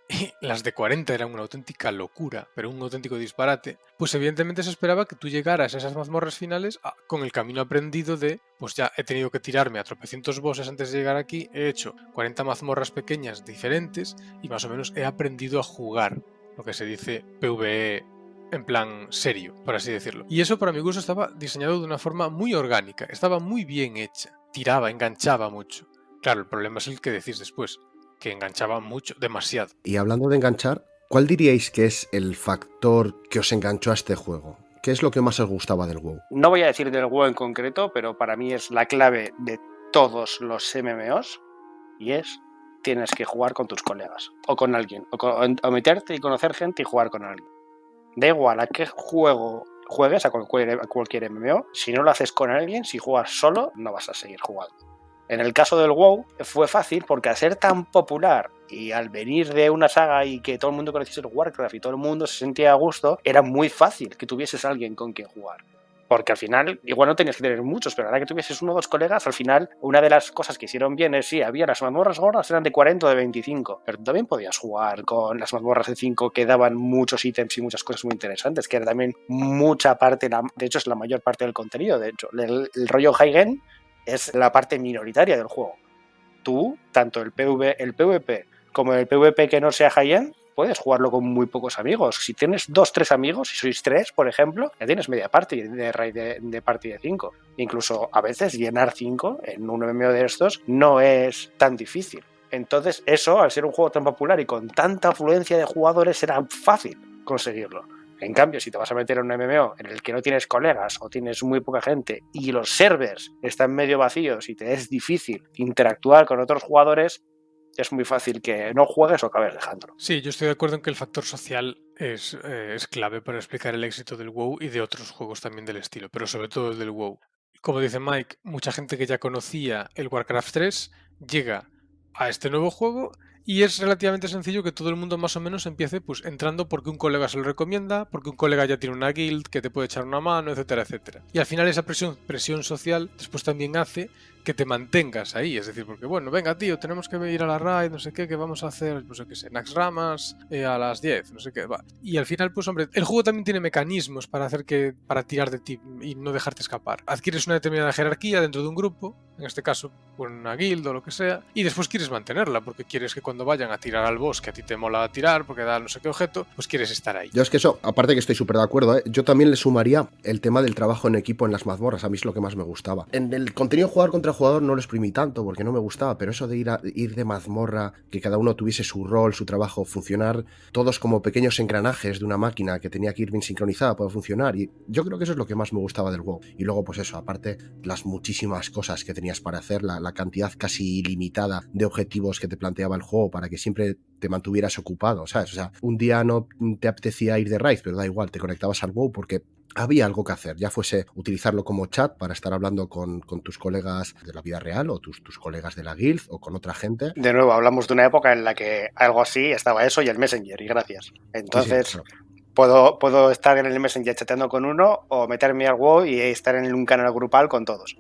y las de 40 eran una auténtica locura, pero un auténtico disparate, pues evidentemente se esperaba que tú llegaras a esas mazmorras finales con el camino aprendido de, pues ya he tenido que tirarme a tropecientos bosses antes de llegar aquí, he hecho 40 mazmorras pequeñas diferentes y más o menos he aprendido a jugar, lo que se dice PvE en plan serio, por así decirlo. Y eso para mi gusto estaba diseñado de una forma muy orgánica, estaba muy bien hecha, tiraba, enganchaba mucho. Claro, el problema es el que decís después, que enganchaba mucho, demasiado. Y hablando de enganchar, ¿cuál diríais que es el factor que os enganchó a este juego? ¿Qué es lo que más os gustaba del WoW? No voy a decir del WoW en concreto, pero para mí es la clave de todos los MMOs y es tienes que jugar con tus colegas o con alguien, o meterte y conocer gente y jugar con alguien. Da igual a qué juego juegues, a cualquier MMO, si no lo haces con alguien, si juegas solo, no vas a seguir jugando. En el caso del WoW fue fácil porque al ser tan popular y al venir de una saga y que todo el mundo conociese el Warcraft y todo el mundo se sentía a gusto, era muy fácil que tuvieses a alguien con quien jugar. Porque al final, igual no tenías que tener muchos, pero ahora que tuvieses uno o dos colegas, al final, una de las cosas que hicieron bien es, sí, había las mazmorras gordas, eran de 40 o de 25, pero tú también podías jugar con las mazmorras de 5 que daban muchos ítems y muchas cosas muy interesantes, que era también mucha parte, de hecho es la mayor parte del contenido, de hecho, el rollo high-end es la parte minoritaria del juego. Tú, tanto el PvP como el PvP que no sea high-end, puedes jugarlo con muy pocos amigos. Si tienes 2-3 amigos, si sois 3, por ejemplo, ya tienes media party de raid de party de 5. Incluso a veces llenar 5 en un MMO de estos no es tan difícil. Entonces eso, al ser un juego tan popular y con tanta afluencia de jugadores, era fácil conseguirlo. En cambio, si te vas a meter en un MMO en el que no tienes colegas o tienes muy poca gente y los servers están medio vacíos y te es difícil interactuar con otros jugadores, es muy fácil que no juegues o acabes dejándolo. Sí, yo estoy de acuerdo en que el factor social es clave para explicar el éxito del WoW y de otros juegos también del estilo, pero sobre todo el del WoW. Como dice Mike, mucha gente que ya conocía el Warcraft 3 llega a este nuevo juego y es relativamente sencillo que todo el mundo más o menos empiece pues entrando porque un colega se lo recomienda, porque un colega ya tiene una guild que te puede echar una mano, etcétera, etcétera. Y al final esa presión social después también hace que te mantengas ahí, es decir, porque bueno, venga tío, tenemos que ir a la raid, no sé qué, que vamos a hacer, pues yo qué sé, Nax Ramas a las 10, no sé qué, va. Y al final, pues hombre, el juego también tiene mecanismos para tirar de ti y no dejarte escapar. Adquieres una determinada jerarquía dentro de un grupo, en este caso, con una guild o lo que sea, y después quieres mantenerla, porque quieres que cuando vayan a tirar al boss, que a ti te mola tirar, porque da no sé qué objeto, pues quieres estar ahí. Yo es que eso, aparte que estoy súper de acuerdo, yo también le sumaría el tema del trabajo en equipo en las mazmorras, a mí es lo que más me gustaba. En el contenido jugador contra jugador no lo exprimí tanto porque no me gustaba, pero eso de ir de mazmorra, que cada uno tuviese su rol, su trabajo, funcionar todos como pequeños engranajes de una máquina que tenía que ir bien sincronizada para funcionar, y yo creo que eso es lo que más me gustaba del WoW. Y luego pues eso, aparte las muchísimas cosas que tenías para hacer, la cantidad casi ilimitada de objetivos que te planteaba el juego para que siempre te mantuvieras ocupado, ¿sabes? O sea, un día no te apetecía ir de raid, pero da igual, te conectabas al WoW porque había algo que hacer, ya fuese utilizarlo como chat para estar hablando con tus colegas de la vida real o tus colegas de la guild o con otra gente. De nuevo, hablamos de una época en la que algo así estaba eso y el Messenger, y gracias. Entonces, Sí, puedo estar en el Messenger chateando con uno o meterme al WoW y estar en un canal grupal con todos.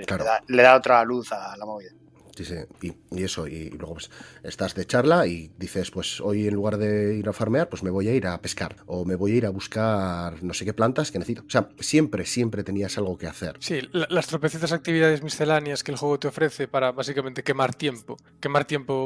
claro. Le da otra luz a la movida. Sí, y eso, y luego pues estás de charla y dices, pues hoy en lugar de ir a farmear, pues me voy a ir a pescar o me voy a ir a buscar no sé qué plantas que necesito. O sea, siempre tenías algo que hacer. Sí, las tropecientas actividades misceláneas que el juego te ofrece para básicamente quemar tiempo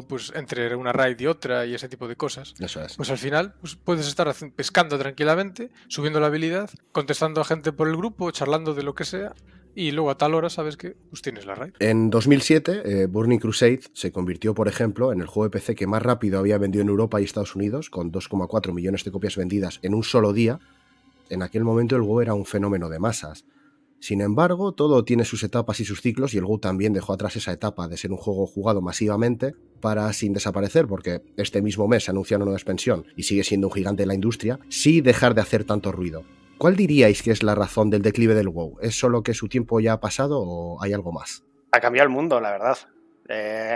pues entre una raid y otra y ese tipo de cosas. Eso es. Pues al final pues, puedes estar pescando tranquilamente, subiendo la habilidad, contestando a gente por el grupo, charlando de lo que sea. Y luego a tal hora sabes que pues, tienes la raid. En 2007, Burning Crusade se convirtió, por ejemplo, en el juego de PC que más rápido había vendido en Europa y Estados Unidos, con 2,4 millones de copias vendidas en un solo día. En aquel momento el WoW era un fenómeno de masas. Sin embargo, todo tiene sus etapas y sus ciclos, y el WoW también dejó atrás esa etapa de ser un juego jugado masivamente para, sin desaparecer, porque este mismo mes se anunció una nueva expansión y sigue siendo un gigante en la industria, sí dejar de hacer tanto ruido. ¿Cuál diríais que es la razón del declive del WoW? ¿Es solo que su tiempo ya ha pasado o hay algo más? Ha cambiado el mundo, la verdad.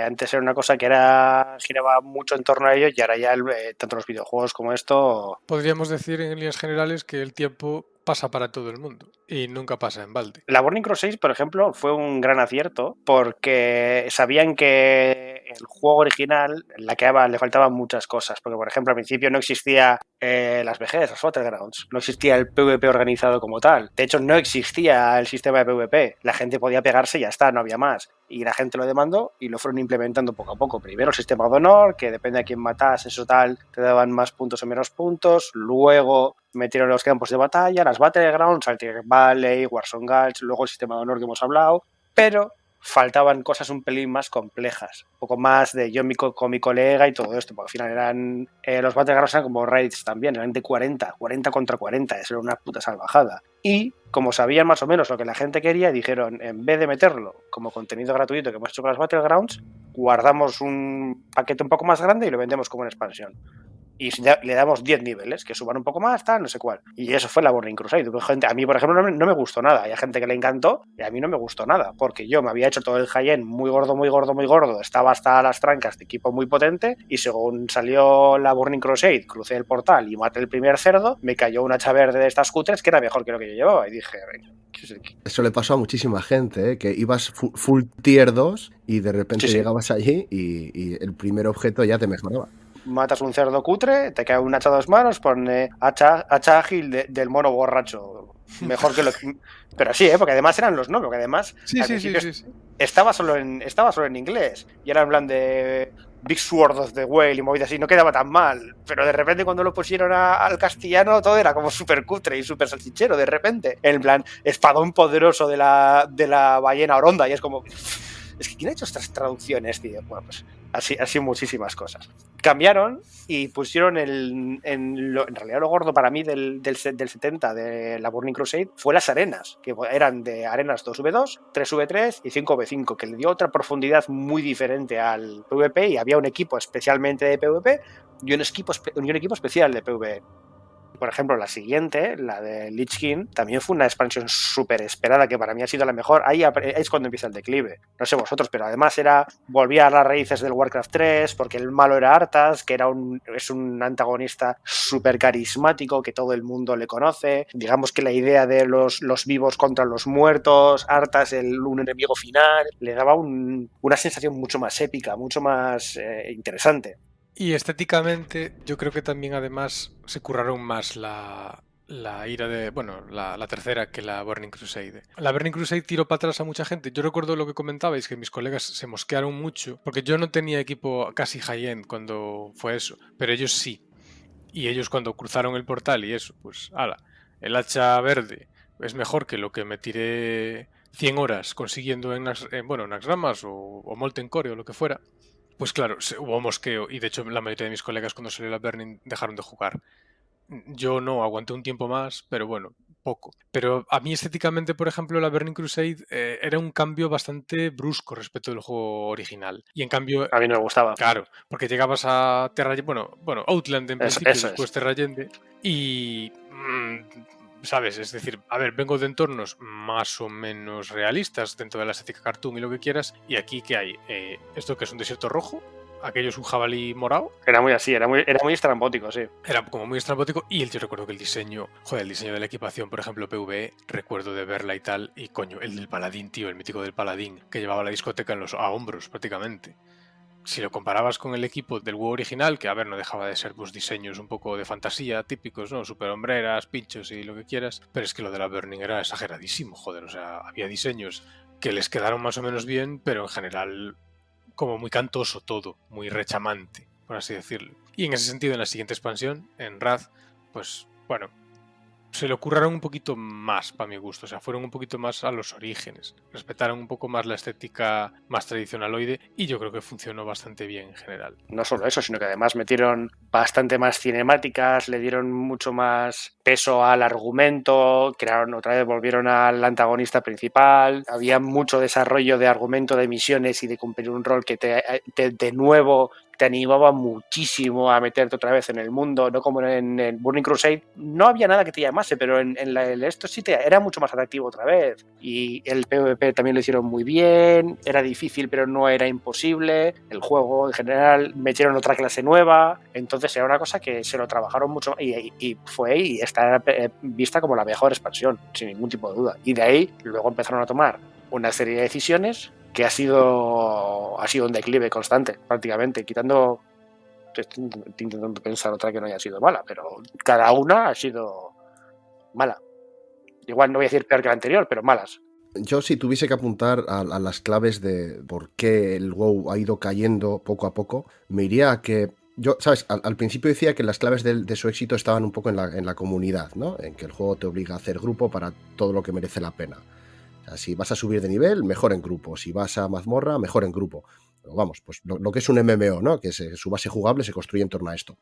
Antes era una cosa que giraba mucho en torno a ello y ahora ya tanto los videojuegos como esto... Podríamos decir en líneas generales que el tiempo pasa para todo el mundo y nunca pasa en balde. La Burning Crusade, por ejemplo, fue un gran acierto porque sabían que el juego original le faltaban muchas cosas. Porque, por ejemplo, al principio no existía las VGs, las Battlegrounds, no existía el PvP organizado como tal. De hecho, no existía el sistema de PvP. La gente podía pegarse y ya está, no había más. Y la gente lo demandó y lo fueron implementando poco a poco. Primero el sistema de honor, que depende de quién matas, eso tal, te daban más puntos o menos puntos. Luego metieron los campos de batalla, las Battlegrounds, Altered Valley, Warzone Gulch, luego el sistema de honor que hemos hablado, pero faltaban cosas un pelín más complejas, un poco más de yo con mi colega y todo esto, porque al final eran los Battlegrounds eran como raids también, eran de 40 contra 40, eso era una puta salvajada. Y como sabían más o menos lo que la gente quería, dijeron, en vez de meterlo como contenido gratuito que hemos hecho con las Battlegrounds, guardamos un paquete un poco más grande y lo vendemos como una expansión. y le damos 10 niveles, que suban un poco más, tal, no sé cuál. Y eso fue la Burning Crusade. A mí, por ejemplo, no me gustó nada. Hay gente que le encantó y a mí no me gustó nada, porque yo me había hecho todo el high-end muy gordo, muy gordo, muy gordo, estaba hasta las trancas de equipo muy potente, y según salió la Burning Crusade, crucé el portal y maté el primer cerdo, me cayó un hacha verde de estas cutres que era mejor que lo que yo llevaba, y dije, eso le pasó a muchísima gente, ¿eh? Que ibas full tier 2 y de repente llegabas allí y el primer objeto ya te mejoraba. Matas un cerdo cutre, te cae un hacha a 2 manos, pone hacha ágil del mono borracho. Mejor que lo que... Pero sí, porque además eran los nombres, porque además sí. Estaba solo en inglés. Y era en plan de Big Sword of the Whale y movidas así, no quedaba tan mal. Pero de repente cuando lo pusieron al castellano todo era como súper cutre y súper salchichero, de repente. En plan, espadón poderoso de la ballena oronda, y es como... Es que ¿quién ha hecho estas traducciones, tío? Bueno, pues así muchísimas cosas. Cambiaron y pusieron en realidad lo gordo para mí del 70 de la Burning Crusade fue las arenas, que eran de arenas 2v2, 3v3 y 5v5, que le dio otra profundidad muy diferente al PvP, y había un equipo especialmente de PvP y un equipo especial de PvE. Por ejemplo, la siguiente, la de Lich King, también fue una expansión súper esperada, que para mí ha sido la mejor. Ahí es cuando empieza el declive. No sé vosotros, pero además volvía a las raíces del Warcraft 3, porque el malo era Arthas, que es un antagonista súper carismático, que todo el mundo le conoce. Digamos que la idea de los vivos contra los muertos, Arthas un enemigo final, le daba una sensación mucho más épica, mucho más interesante. Y estéticamente, yo creo que también además se curraron más la ira de... Bueno, la tercera que la Burning Crusade. La Burning Crusade tiró para atrás a mucha gente. Yo recuerdo lo que comentabais, que mis colegas se mosquearon mucho, porque yo no tenía equipo casi high-end cuando fue eso, pero ellos sí. Y ellos cuando cruzaron el portal y eso, pues, ala, el hacha verde es mejor que lo que me tiré 100 horas consiguiendo en Naxxramas o Molten Core o lo que fuera. Pues claro, hubo mosqueo y de hecho la mayoría de mis colegas cuando salió la Burning dejaron de jugar. Yo no, aguanté un tiempo más, pero bueno, poco. Pero a mí estéticamente, por ejemplo, la Burning Crusade era un cambio bastante brusco respecto del juego original. Y en cambio... A mí no me gustaba. Claro, porque llegabas a Terra... Bueno, Outland en principio, después Terra Allende, y... ¿sabes? Es decir, a ver, vengo de entornos más o menos realistas dentro de la estética cartoon y lo que quieras, y aquí, ¿qué hay? ¿Esto que es un desierto rojo? ¿Aquello es un jabalí morado? Era muy así, era muy estrambótico, sí. Era como muy estrambótico, y yo recuerdo que el diseño de la equipación, por ejemplo, PvE, recuerdo de verla y tal, y coño, el del paladín, tío, el mítico del paladín, que llevaba la discoteca a hombros prácticamente. Si lo comparabas con el equipo del WoW original, que a ver, no dejaba de ser pues diseños un poco de fantasía típicos, ¿no? Super hombreras, pinchos y lo que quieras, pero es que lo de la Burning era exageradísimo, joder, o sea, había diseños que les quedaron más o menos bien, pero en general como muy cantoso todo, muy rechamante, por así decirlo. Y en ese sentido, en la siguiente expansión, en Wrath, pues bueno, se le ocurrieron un poquito más para mi gusto, o sea, fueron un poquito más a los orígenes, respetaron un poco más la estética más tradicionaloide y yo creo que funcionó bastante bien en general. No solo eso, sino que además metieron bastante más cinemáticas, le dieron mucho más peso al argumento, volvieron al antagonista principal, había mucho desarrollo de argumento, de misiones y de cumplir un rol que de nuevo te animaba muchísimo a meterte otra vez en el mundo, no como en el Burning Crusade. No había nada que te llamase, pero en esto sí era mucho más atractivo otra vez. Y el PvP también lo hicieron muy bien, era difícil pero no era imposible. El juego en general metieron otra clase nueva, entonces era una cosa que se lo trabajaron mucho y está vista como la mejor expansión, sin ningún tipo de duda. Y de ahí luego empezaron a tomar una serie de decisiones que ha sido un declive constante, prácticamente, quitando... Estoy intentando pensar otra que no haya sido mala, pero cada una ha sido mala. Igual no voy a decir peor que la anterior, pero malas. Yo, si tuviese que apuntar a las claves de por qué el WoW ha ido cayendo poco a poco, me iría a que... Yo, ¿sabes? Al principio decía que las claves de su éxito estaban un poco en la comunidad, ¿no? En que el juego te obliga a hacer grupo para todo lo que merece la pena. O sea, si vas a subir de nivel, mejor en grupo. Si vas a mazmorra, mejor en grupo. Pero vamos, pues lo que es un MMO, ¿no? Que su base jugable se construye en torno a esto.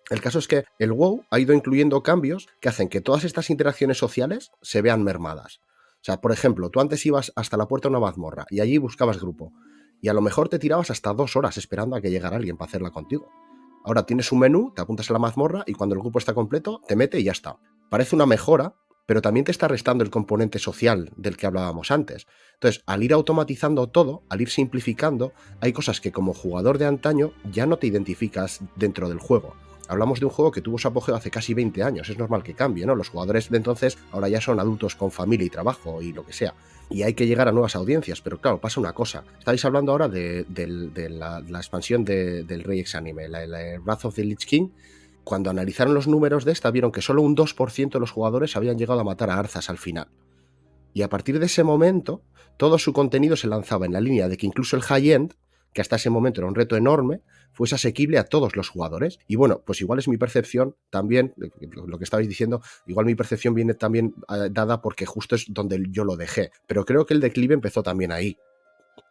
El caso es que el WoW ha ido incluyendo cambios que hacen que todas estas interacciones sociales se vean mermadas. O sea, por ejemplo, tú antes ibas hasta la puerta de una mazmorra y allí buscabas grupo. Y a lo mejor te tirabas hasta 2 horas esperando a que llegara alguien para hacerla contigo. Ahora tienes un menú, te apuntas a la mazmorra y cuando el grupo está completo, te mete y ya está. Parece una mejora, pero también te está restando el componente social del que hablábamos antes. Entonces, al ir automatizando todo, al ir simplificando, hay cosas que como jugador de antaño ya no te identificas dentro del juego. Hablamos de un juego que tuvo su apogeo hace casi 20 años, es normal que cambie, ¿no? Los jugadores de entonces ahora ya son adultos con familia y trabajo y lo que sea. Y hay que llegar a nuevas audiencias, pero claro, pasa una cosa. Estáis hablando ahora de la expansión del Rey Exánime, la Wrath of the Lich King. Cuando analizaron los números de esta, vieron que solo un 2% de los jugadores habían llegado a matar a Arthas al final. Y a partir de ese momento, todo su contenido se lanzaba en la línea de que incluso el high-end, que hasta ese momento era un reto enorme, fuese asequible a todos los jugadores. Y bueno, pues igual es mi percepción también, lo que estabais diciendo, igual mi percepción viene también dada porque justo es donde yo lo dejé. Pero creo que el declive empezó también ahí,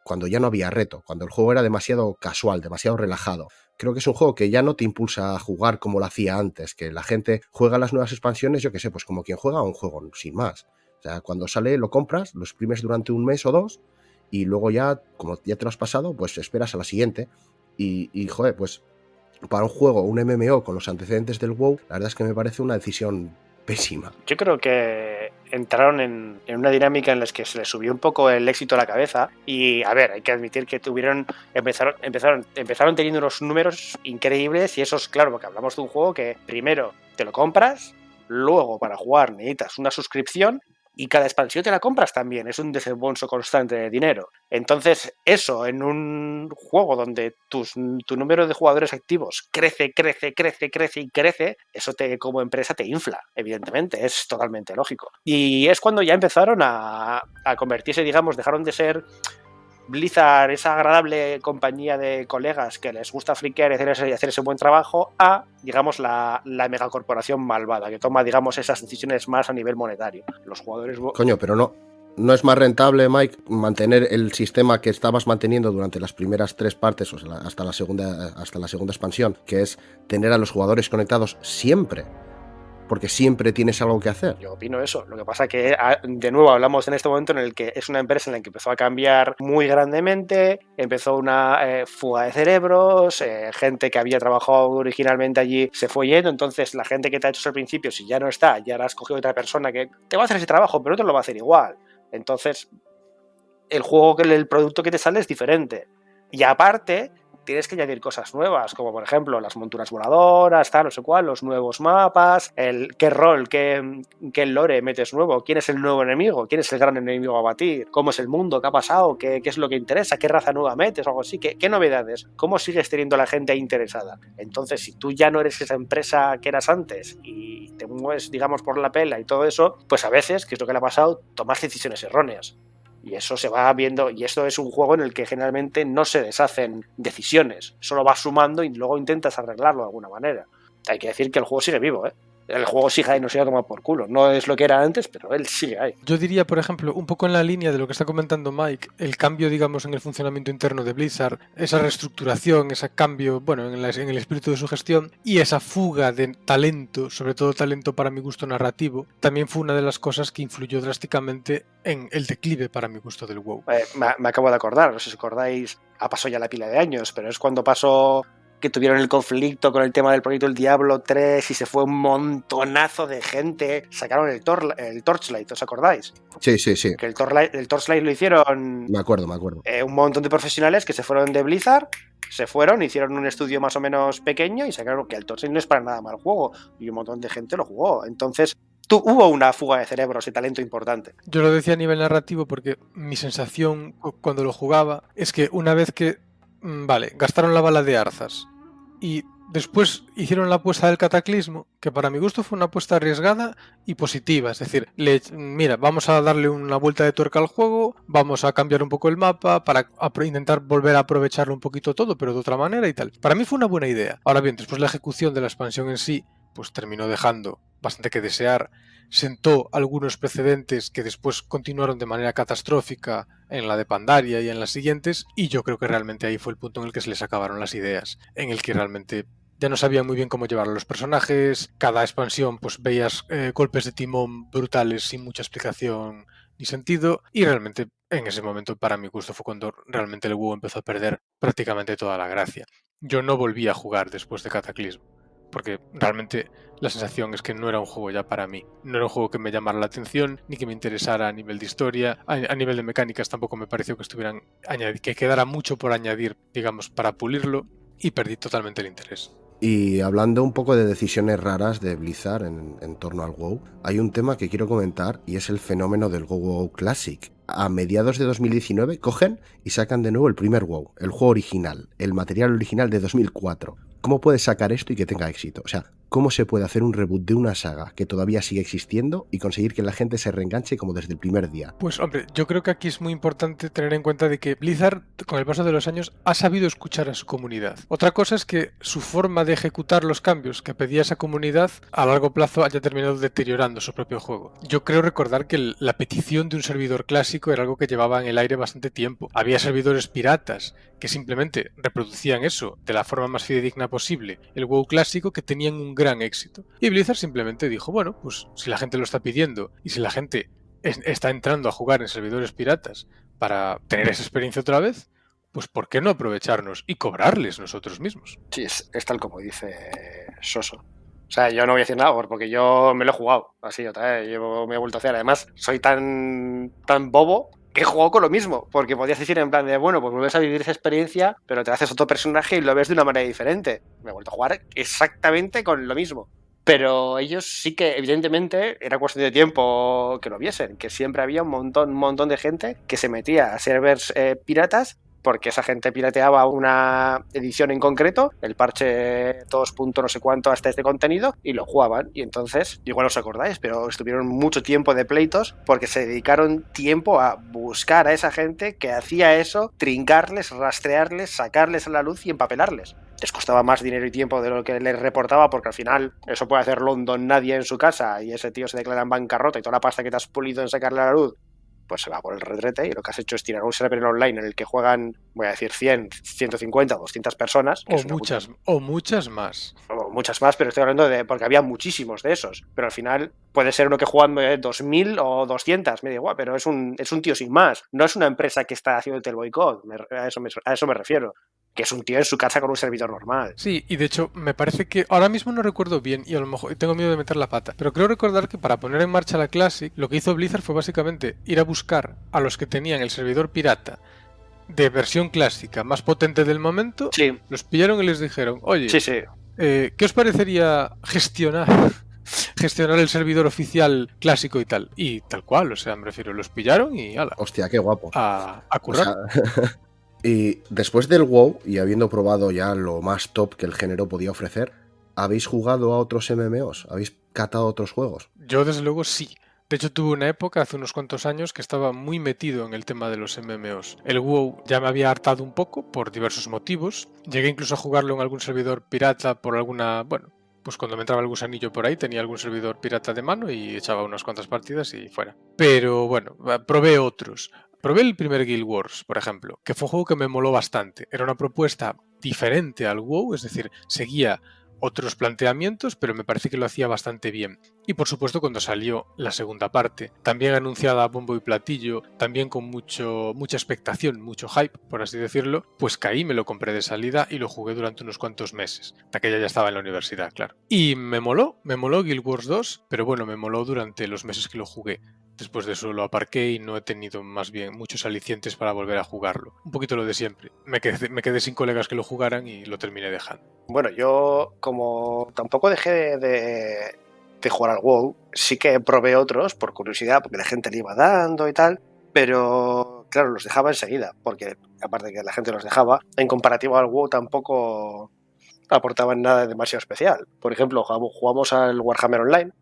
cuando ya no había reto, cuando el juego era demasiado casual, demasiado relajado. Creo que es un juego que ya no te impulsa a jugar como lo hacía antes, que la gente juega las nuevas expansiones, yo que sé, pues como quien juega a un juego, sin más. O sea, cuando sale lo compras, lo exprimes durante un mes o dos y luego ya, como ya te lo has pasado, pues esperas a la siguiente. Y joder, pues para un juego, un MMO con los antecedentes del WoW, la verdad es que me parece una decisión pésima. Yo creo que entraron en una dinámica en la que se les subió un poco el éxito a la cabeza y, a ver, hay que admitir que empezaron teniendo unos números increíbles y esos, claro, porque hablamos de un juego que primero te lo compras, luego para jugar necesitas una suscripción y cada expansión te la compras también, es un desembolso constante de dinero. Entonces, eso en un juego donde tu número de jugadores activos crece, eso como empresa te infla, evidentemente, es totalmente lógico. Y es cuando ya empezaron a convertirse, digamos, dejaron de ser Blizzard, esa agradable compañía de colegas que les gusta friquear y hacer ese buen trabajo, a, digamos, la megacorporación malvada, que toma, digamos, esas decisiones más a nivel monetario. Los jugadores... Coño, pero no es más rentable, Mike, mantener el sistema que estabas manteniendo durante las primeras 3 partes, o sea, hasta la segunda expansión, que es tener a los jugadores conectados siempre, porque siempre tienes algo que hacer. Yo opino eso. Lo que pasa que, de nuevo, hablamos en este momento en el que es una empresa en la que empezó a cambiar muy grandemente, empezó una fuga de cerebros, gente que había trabajado originalmente allí se fue yendo, entonces la gente que te ha hecho al principio, si ya no está, ya la has cogido otra persona que te va a hacer ese trabajo, pero no te lo va a hacer igual. Entonces, el producto que te sale es diferente. Y aparte, tienes que añadir cosas nuevas, como por ejemplo las monturas voladoras, tal, no sé cuál, los nuevos mapas, qué rol, qué lore metes nuevo, quién es el nuevo enemigo, quién es el gran enemigo a batir, cómo es el mundo, qué ha pasado, qué es lo que interesa, qué raza nueva metes o algo así, qué novedades, cómo sigues teniendo a la gente interesada. Entonces, si tú ya no eres esa empresa que eras antes y te mueves, digamos, por la pela y todo eso, pues a veces, que es lo que le ha pasado, tomas decisiones erróneas. Y eso se va viendo, y esto es un juego en el que generalmente no se deshacen decisiones, solo vas sumando y luego intentas arreglarlo de alguna manera. Hay que decir que el juego sigue vivo, ¿eh? El juego sigue ahí, no se ha tomado por culo. No es lo que era antes, pero él sigue ahí. Yo diría, por ejemplo, un poco en la línea de lo que está comentando Mike, el cambio, digamos, en el funcionamiento interno de Blizzard, esa reestructuración, ese cambio, bueno, en el espíritu de su gestión y esa fuga de talento, sobre todo talento para mi gusto narrativo, también fue una de las cosas que influyó drásticamente en el declive para mi gusto del WoW. Me acabo de acordar, no sé si acordáis, ha pasado ya la pila de años, pero es cuando pasó que tuvieron el conflicto con el tema del proyecto del Diablo 3 y se fue un montonazo de gente, sacaron el Torchlight, ¿os acordáis? Sí. Que el Torchlight lo hicieron... Me acuerdo. Un montón de profesionales que se fueron de Blizzard, se fueron, hicieron un estudio más o menos pequeño y sacaron que el Torchlight no es para nada mal juego y un montón de gente lo jugó. Entonces hubo una fuga de cerebros y talento importante. Yo lo decía a nivel narrativo porque mi sensación cuando lo jugaba es que una vez que vale, gastaron la bala de Arthas y después hicieron la apuesta del Cataclismo, que para mi gusto fue una apuesta arriesgada y positiva. Es decir, mira, vamos a darle una vuelta de tuerca al juego, vamos a cambiar un poco el mapa para intentar volver a aprovecharlo un poquito todo, pero de otra manera y tal. Para mí fue una buena idea. Ahora bien, después la ejecución de la expansión en sí, pues terminó dejando bastante que desear. Sentó algunos precedentes que después continuaron de manera catastrófica en la de Pandaria y en las siguientes, y yo creo que realmente ahí fue el punto en el que se les acabaron las ideas, en el que realmente ya no sabían muy bien cómo llevar a los personajes, cada expansión pues veías golpes de timón brutales sin mucha explicación ni sentido, y realmente en ese momento para mi gusto fue cuando realmente el WoW empezó a perder prácticamente toda la gracia. yo no volví a jugar después de Cataclysm, porque realmente la sensación es que no era un juego ya para mí. No era un juego que me llamara la atención, ni que me interesara a nivel de historia. A nivel de mecánicas tampoco me pareció que quedara mucho por añadir, digamos, para pulirlo, y perdí totalmente el interés. Y hablando un poco de decisiones raras de Blizzard en torno al WoW, hay un tema que quiero comentar y es el fenómeno del WoW Classic. A mediados de 2019 cogen y sacan de nuevo el primer WoW, el juego original, el material original de 2004. ¿Cómo puedes sacar esto y que tenga éxito? O sea, ¿cómo se puede hacer un reboot de una saga que todavía sigue existiendo y conseguir que la gente se reenganche como desde el primer día? Pues hombre, yo creo que aquí es muy importante tener en cuenta de que Blizzard, con el paso de los años, ha sabido escuchar a su comunidad. Otra cosa es que su forma de ejecutar los cambios que pedía esa comunidad a largo plazo haya terminado deteriorando su propio juego. Yo creo recordar que la petición de un servidor clásico era algo que llevaba en el aire bastante tiempo. Había servidores piratas que simplemente reproducían eso de la forma más fidedigna posible, el WoW clásico, que tenían un gran éxito. Y Blizzard simplemente dijo, bueno, pues si la gente lo está pidiendo y si la gente está entrando a jugar en servidores piratas para tener esa experiencia otra vez, pues ¿por qué no aprovecharnos y cobrarles nosotros mismos? Sí, es tal como dice Soso. O sea, yo no voy a decir nada porque yo me lo he jugado así otra vez. Me he vuelto a hacer. Además, soy tan bobo que he jugado con lo mismo. Porque podías decir en plan de, bueno, pues vuelves a vivir esa experiencia, pero te haces otro personaje y lo ves de una manera diferente. Me he vuelto a jugar exactamente con lo mismo. Pero ellos sí que, evidentemente, era cuestión de tiempo que lo viesen. Que siempre había un montón de gente que se metía a servers piratas, porque esa gente pirateaba una edición en concreto, el parche 2. No sé cuánto hasta este contenido, y lo jugaban. Y entonces, igual os acordáis, pero estuvieron mucho tiempo de pleitos porque se dedicaron tiempo a buscar a esa gente que hacía eso, trincarles, rastrearles, sacarles a la luz y empapelarles. Les costaba más dinero y tiempo de lo que les reportaba, porque al final eso puede hacer London nadie en su casa y ese tío se declara en bancarrota y toda la pasta que te has pulido en sacarle a la luz pues se va por el retrete, y lo que has hecho es tirar un server online en el que juegan, voy a decir, 100, 150, 200 personas. Que o muchas más. O muchas más, pero estoy hablando de, porque había muchísimos de esos. Pero al final puede ser uno que juegan 2000 o 200, me da igual, pero es un tío sin más. No es una empresa que está haciendo el boicot, a eso me refiero. Que es un tío en su casa con un servidor normal. Sí, y de hecho me parece que ahora mismo no recuerdo bien y a lo mejor tengo miedo de meter la pata, pero creo recordar que para poner en marcha la Classic lo que hizo Blizzard fue básicamente ir a buscar a los que tenían el servidor pirata de versión clásica más potente del momento, sí. Los pillaron y les dijeron, oye, sí. ¿Qué os parecería gestionar el servidor oficial clásico y tal? Y tal cual, o sea, me refiero, los pillaron y ala. Hostia, qué guapo. A currar. O sea, y después del WoW, y habiendo probado ya lo más top que el género podía ofrecer, ¿habéis jugado a otros MMOs? ¿Habéis catado otros juegos? Yo desde luego sí. De hecho tuve una época, hace unos cuantos años, que estaba muy metido en el tema de los MMOs. El WoW ya me había hartado un poco por diversos motivos. Llegué incluso a jugarlo en algún servidor pirata por alguna... Bueno, pues cuando me entraba el gusanillo por ahí tenía algún servidor pirata de mano y echaba unas cuantas partidas y fuera. Pero bueno, probé otros. Probé el primer Guild Wars, por ejemplo, que fue un juego que me moló bastante. Era una propuesta diferente al WoW, es decir, seguía otros planteamientos, pero me parece que lo hacía bastante bien. Y por supuesto cuando salió la segunda parte, también anunciada a bombo y platillo, también con mucha expectación, mucho hype, por así decirlo, pues caí, me lo compré de salida y lo jugué durante unos cuantos meses. De aquella ya estaba en la universidad, claro. Y me moló Guild Wars 2, pero bueno, me moló durante los meses que lo jugué. Después de eso lo aparqué y no he tenido más bien muchos alicientes para volver a jugarlo. Un poquito lo de siempre. Me quedé sin colegas que lo jugaran y lo terminé dejando. Bueno, yo como tampoco dejé de jugar al WoW, sí que probé otros por curiosidad, porque la gente le iba dando y tal, pero claro, los dejaba enseguida, porque aparte de que la gente los dejaba, en comparativo al WoW tampoco aportaban nada demasiado especial. Por ejemplo, jugamos al Warhammer Online,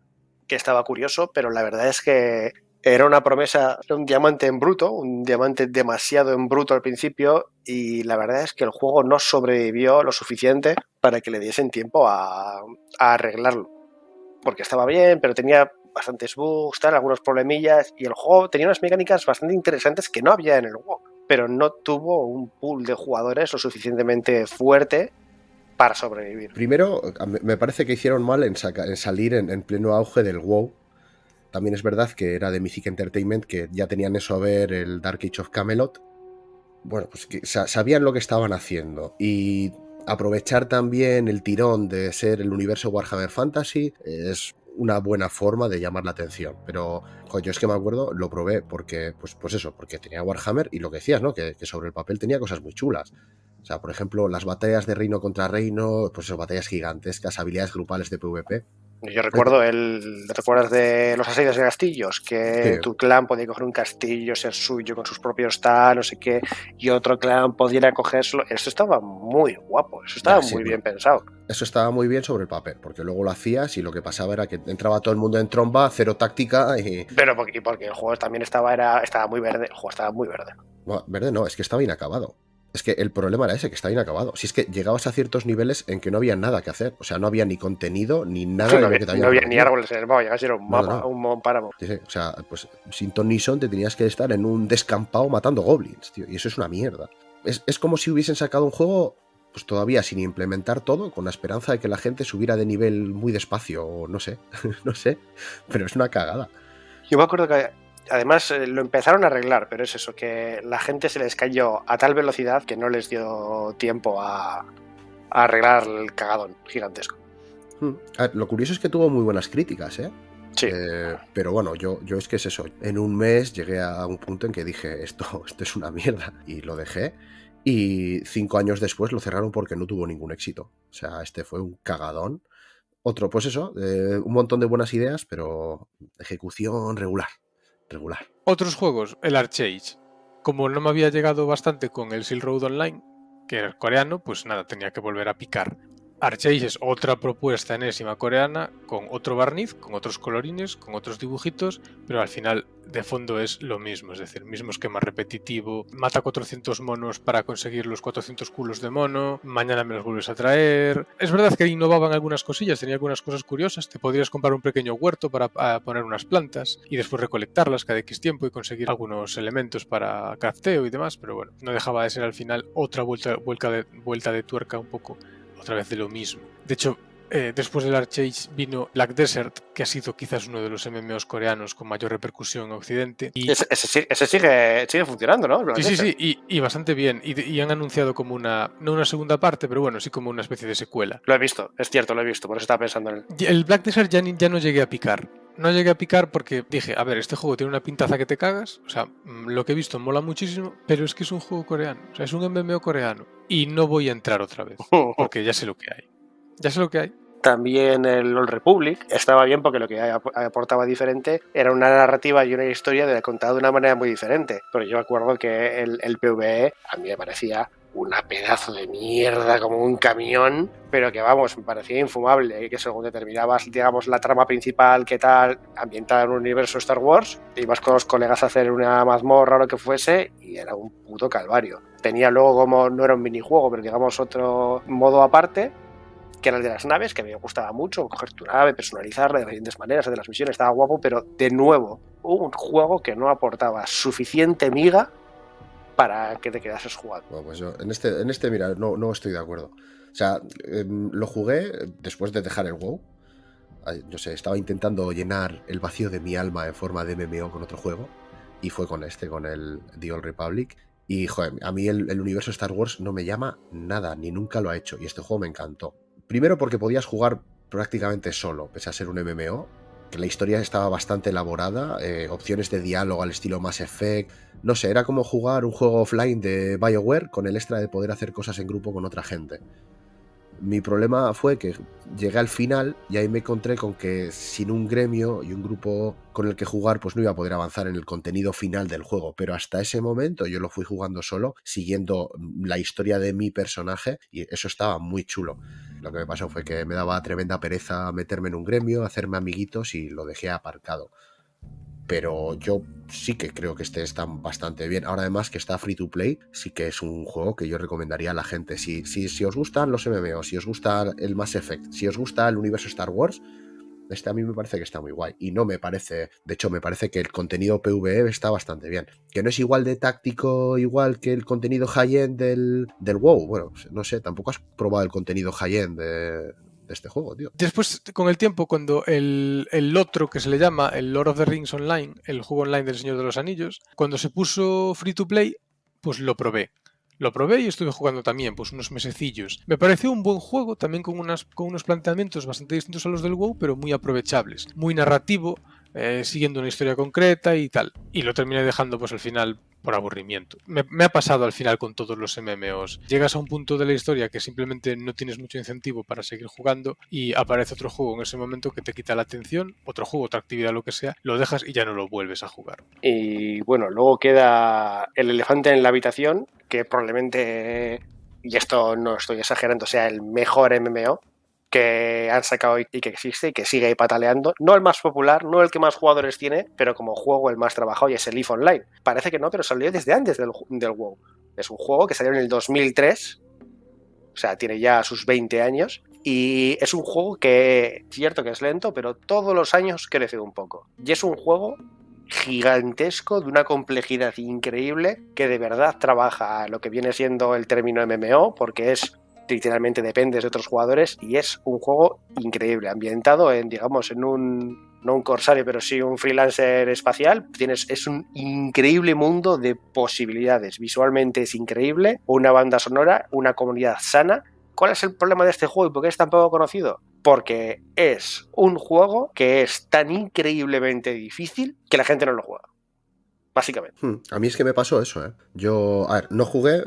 que estaba curioso, pero la verdad es que era una promesa, un diamante en bruto, un diamante demasiado en bruto al principio, y la verdad es que el juego no sobrevivió lo suficiente para que le diesen tiempo a arreglarlo. Porque estaba bien, pero tenía bastantes bugs, algunos problemillas, y el juego tenía unas mecánicas bastante interesantes que no había en el WoW, pero no tuvo un pool de jugadores lo suficientemente fuerte para sobrevivir. Primero, me parece que hicieron mal en salir en pleno auge del WoW. También es verdad que era de Mythic Entertainment, que ya tenían eso a ver el Dark Age of Camelot. Bueno, pues que sabían lo que estaban haciendo. Y aprovechar también el tirón de ser el universo Warhammer Fantasy es una buena forma de llamar la atención. Pero yo es que me acuerdo, lo probé porque, pues eso, porque tenía Warhammer y lo que decías, ¿no? Que sobre el papel tenía cosas muy chulas. O sea, por ejemplo, las batallas de reino contra reino, pues esas batallas gigantescas, habilidades grupales de PvP. Yo recuerdo ¿recuerdas de los asedios de castillos? Que Sí. tu clan podía coger un castillo, ser suyo con sus propios tal, no sé qué, y otro clan podía cogérselo. Eso estaba muy guapo, eso estaba Sí, muy bueno, bien pensado. eso estaba muy bien sobre el papel, porque luego lo hacías y lo que pasaba era que entraba todo el mundo en tromba, cero táctica y... Pero porque el juego también estaba muy verde, el juego estaba muy verde. Bueno, verde no, es que estaba inacabado. Es que el problema era ese, que estaba inacabado. Si es que llegabas a ciertos niveles en que no había nada que hacer. O sea, no había ni contenido, ni nada de lo que te habían No había ni prometido. árboles en el mapa, llegaba a ser un mapa, No. un páramo. Sí, o sea, pues sin ton ni son te tenías que estar en un descampado matando goblins, tío. Y eso es una mierda. Es como si hubiesen sacado un juego, pues todavía sin implementar todo, con la esperanza de que la gente subiera de nivel muy despacio, o no sé, no sé. Pero es una cagada. Yo me acuerdo que además lo empezaron a arreglar, pero es eso, que la gente se les cayó a tal velocidad que no les dio tiempo a arreglar el cagadón gigantesco. A ver, lo curioso es que tuvo muy buenas críticas, ¿eh? Sí. Pero bueno, yo es que es eso. En un mes llegué a un punto en que dije, esto es una mierda. Y lo dejé. Y 5 años después lo cerraron porque no tuvo ningún éxito. O sea, este fue un cagadón. Otro, pues eso, un montón de buenas ideas, pero ejecución regular. Otros juegos, el Archage. Como no me había llegado bastante con el Silk Road Online, que era coreano, pues nada, tenía que volver a picar. Archage es otra propuesta enésima coreana, con otro barniz, con otros colorines, con otros dibujitos, pero al final de fondo es lo mismo, es decir, mismo esquema repetitivo, mata 400 monos para conseguir los 400 culos de mono, mañana me los vuelves a traer. Es verdad que innovaban algunas cosillas, tenía algunas cosas curiosas, te podrías comprar un pequeño huerto para poner unas plantas y después recolectarlas cada X tiempo y conseguir algunos elementos para crafteo y demás, pero bueno, no dejaba de ser al final otra vuelta de tuerca un poco otra vez de lo mismo. De hecho, después del Archage vino Black Desert, que ha sido quizás uno de los MMOs coreanos con mayor repercusión en Occidente. Y ese sigue funcionando, ¿no? Sí, y bastante bien. Y han anunciado como no una segunda parte, pero bueno, sí como una especie de secuela. Lo he visto, es cierto, lo he visto, por eso estaba pensando en él. El Black Desert ya no llegué a picar. No llegué a picar porque dije, a ver, este juego tiene una pintaza que te cagas. O sea, lo que he visto mola muchísimo, pero es que es un juego coreano. O sea, es un MMO coreano. Y no voy a entrar otra vez, porque ya sé lo que hay. Ya sé lo que hay. También el Old Republic estaba bien porque lo que aportaba diferente era una narrativa y una historia contada de una manera muy diferente. Pero yo acuerdo que el PvE a mí me parecía una pedazo de mierda como un camión, pero que vamos, me parecía infumable, que según determinabas, digamos, la trama principal, qué tal, ambientada en un universo Star Wars, ibas con los colegas a hacer una mazmorra o lo que fuese y era un puto calvario. Tenía luego como, no era un minijuego, pero digamos otro modo aparte, que era el de las naves, que me gustaba mucho, coger tu nave, personalizarla de distintas maneras, de las misiones, estaba guapo, pero de nuevo, un juego que no aportaba suficiente miga para que te quedases jugando. Bueno, pues yo en este mira, no estoy de acuerdo. O sea, lo jugué después de dejar el WoW. Yo sé, estaba intentando llenar el vacío de mi alma en forma de MMO con otro juego. Y fue con el The Old Republic. Y, joder, a mí el universo Star Wars no me llama nada, ni nunca lo ha hecho. Y este juego me encantó. Primero porque podías jugar prácticamente solo, pese a ser un MMO. Que la historia estaba bastante elaborada, opciones de diálogo al estilo Mass Effect. No sé, era como jugar un juego offline de BioWare con el extra de poder hacer cosas en grupo con otra gente. Mi problema fue que llegué al final y ahí me encontré con que sin un gremio y un grupo con el que jugar, pues no iba a poder avanzar en el contenido final del juego. Pero hasta ese momento yo lo fui jugando solo, siguiendo la historia de mi personaje, y eso estaba muy chulo. Lo que me pasó fue que me daba tremenda pereza meterme en un gremio, hacerme amiguitos y lo dejé aparcado. Pero yo sí que creo que este está bastante bien. Ahora además que está free to play, sí que es un juego que yo recomendaría a la gente. Si os gustan los MMO, si os gusta el Mass Effect, si os gusta el universo Star Wars, este a mí me parece que está muy guay. Y no me parece, de hecho me parece que el contenido PvE está bastante bien. Que no es igual de táctico, igual que el contenido high-end del WoW. Bueno, no sé, tampoco has probado el contenido high-end de este juego, tío. Después, con el tiempo, cuando el otro que se le llama el Lord of the Rings Online, el juego online del Señor de los Anillos, cuando se puso free to play, pues lo probé. Lo probé y estuve jugando también, pues unos mesecillos. Me pareció un buen juego, también con unos planteamientos bastante distintos a los del WoW, pero muy aprovechables. Muy narrativo, siguiendo una historia concreta y tal. Y lo terminé dejando pues al final por aburrimiento. Me ha pasado al final con todos los MMOs. Llegas a un punto de la historia que simplemente no tienes mucho incentivo para seguir jugando y aparece otro juego en ese momento que te quita la atención, otro juego, otra actividad, lo que sea, lo dejas y ya no lo vuelves a jugar. Y bueno, luego queda el elefante en la habitación, que probablemente, y esto no estoy exagerando, sea el mejor MMO que han sacado y que existe y que sigue ahí pataleando. No el más popular, no el que más jugadores tiene, pero como juego el más trabajado, y es el EVE Online. Parece que no, pero salió desde antes del WoW. Es un juego que salió en el 2003, o sea, tiene ya sus 20 años, y es un juego que, cierto que es lento, pero todos los años crece un poco. Y es un juego gigantesco, de una complejidad increíble, que de verdad trabaja lo que viene siendo el término MMO, porque es literalmente dependes de otros jugadores, y es un juego increíble, ambientado en, digamos, en no un corsario, pero sí un freelancer espacial. Es un increíble mundo de posibilidades, visualmente es increíble, una banda sonora, una comunidad sana. ¿Cuál es el problema de este juego y por qué es tan poco conocido? Porque es un juego que es tan increíblemente difícil que la gente no lo juega. Básicamente. A mí es que me pasó eso, ¿eh? Yo, a ver, no jugué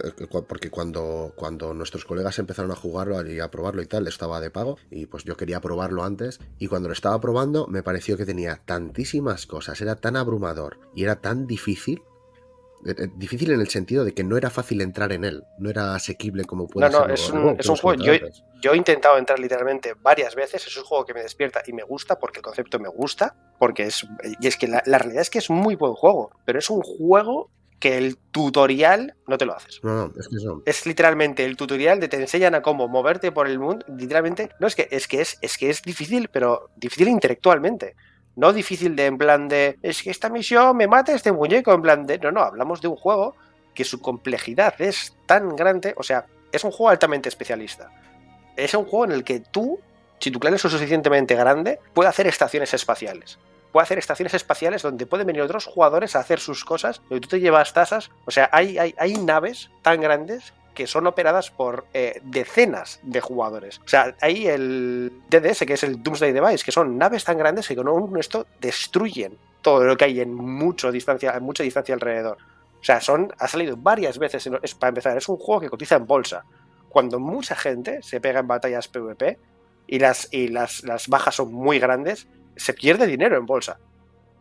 porque cuando nuestros colegas empezaron a jugarlo y a probarlo y tal, estaba de pago y pues yo quería probarlo antes, y cuando lo estaba probando me pareció que tenía tantísimas cosas, era tan abrumador y era tan difícil. Difícil en el sentido de que no era fácil entrar en él, no era asequible como puede ser es un juego. Yo he intentado entrar literalmente varias veces. Es un juego que me despierta y me gusta porque el concepto me gusta, y es que la realidad es que es muy buen juego, pero es un juego que el tutorial no te lo haces. No, es que eso. Es literalmente el tutorial de te enseñan a cómo moverte por el mundo. Literalmente, no es que es difícil, pero difícil intelectualmente. No difícil de en plan de, es que esta misión me mata este muñeco, en plan de, no, hablamos de un juego que su complejidad es tan grande, o sea, es un juego altamente especialista. Es un juego en el que tú, si tu clan es lo suficientemente grande, puede hacer estaciones espaciales. Puede hacer estaciones espaciales donde pueden venir otros jugadores a hacer sus cosas, donde tú te llevas tasas. O sea, hay naves tan grandes que son operadas por decenas de jugadores. O sea, hay el DDS, que es el Doomsday Device, que son naves tan grandes que con esto destruyen todo lo que hay en mucha distancia alrededor. O sea, ha salido varias veces, para empezar, es un juego que cotiza en bolsa. Cuando mucha gente se pega en batallas PvP y las bajas son muy grandes, se pierde dinero en bolsa.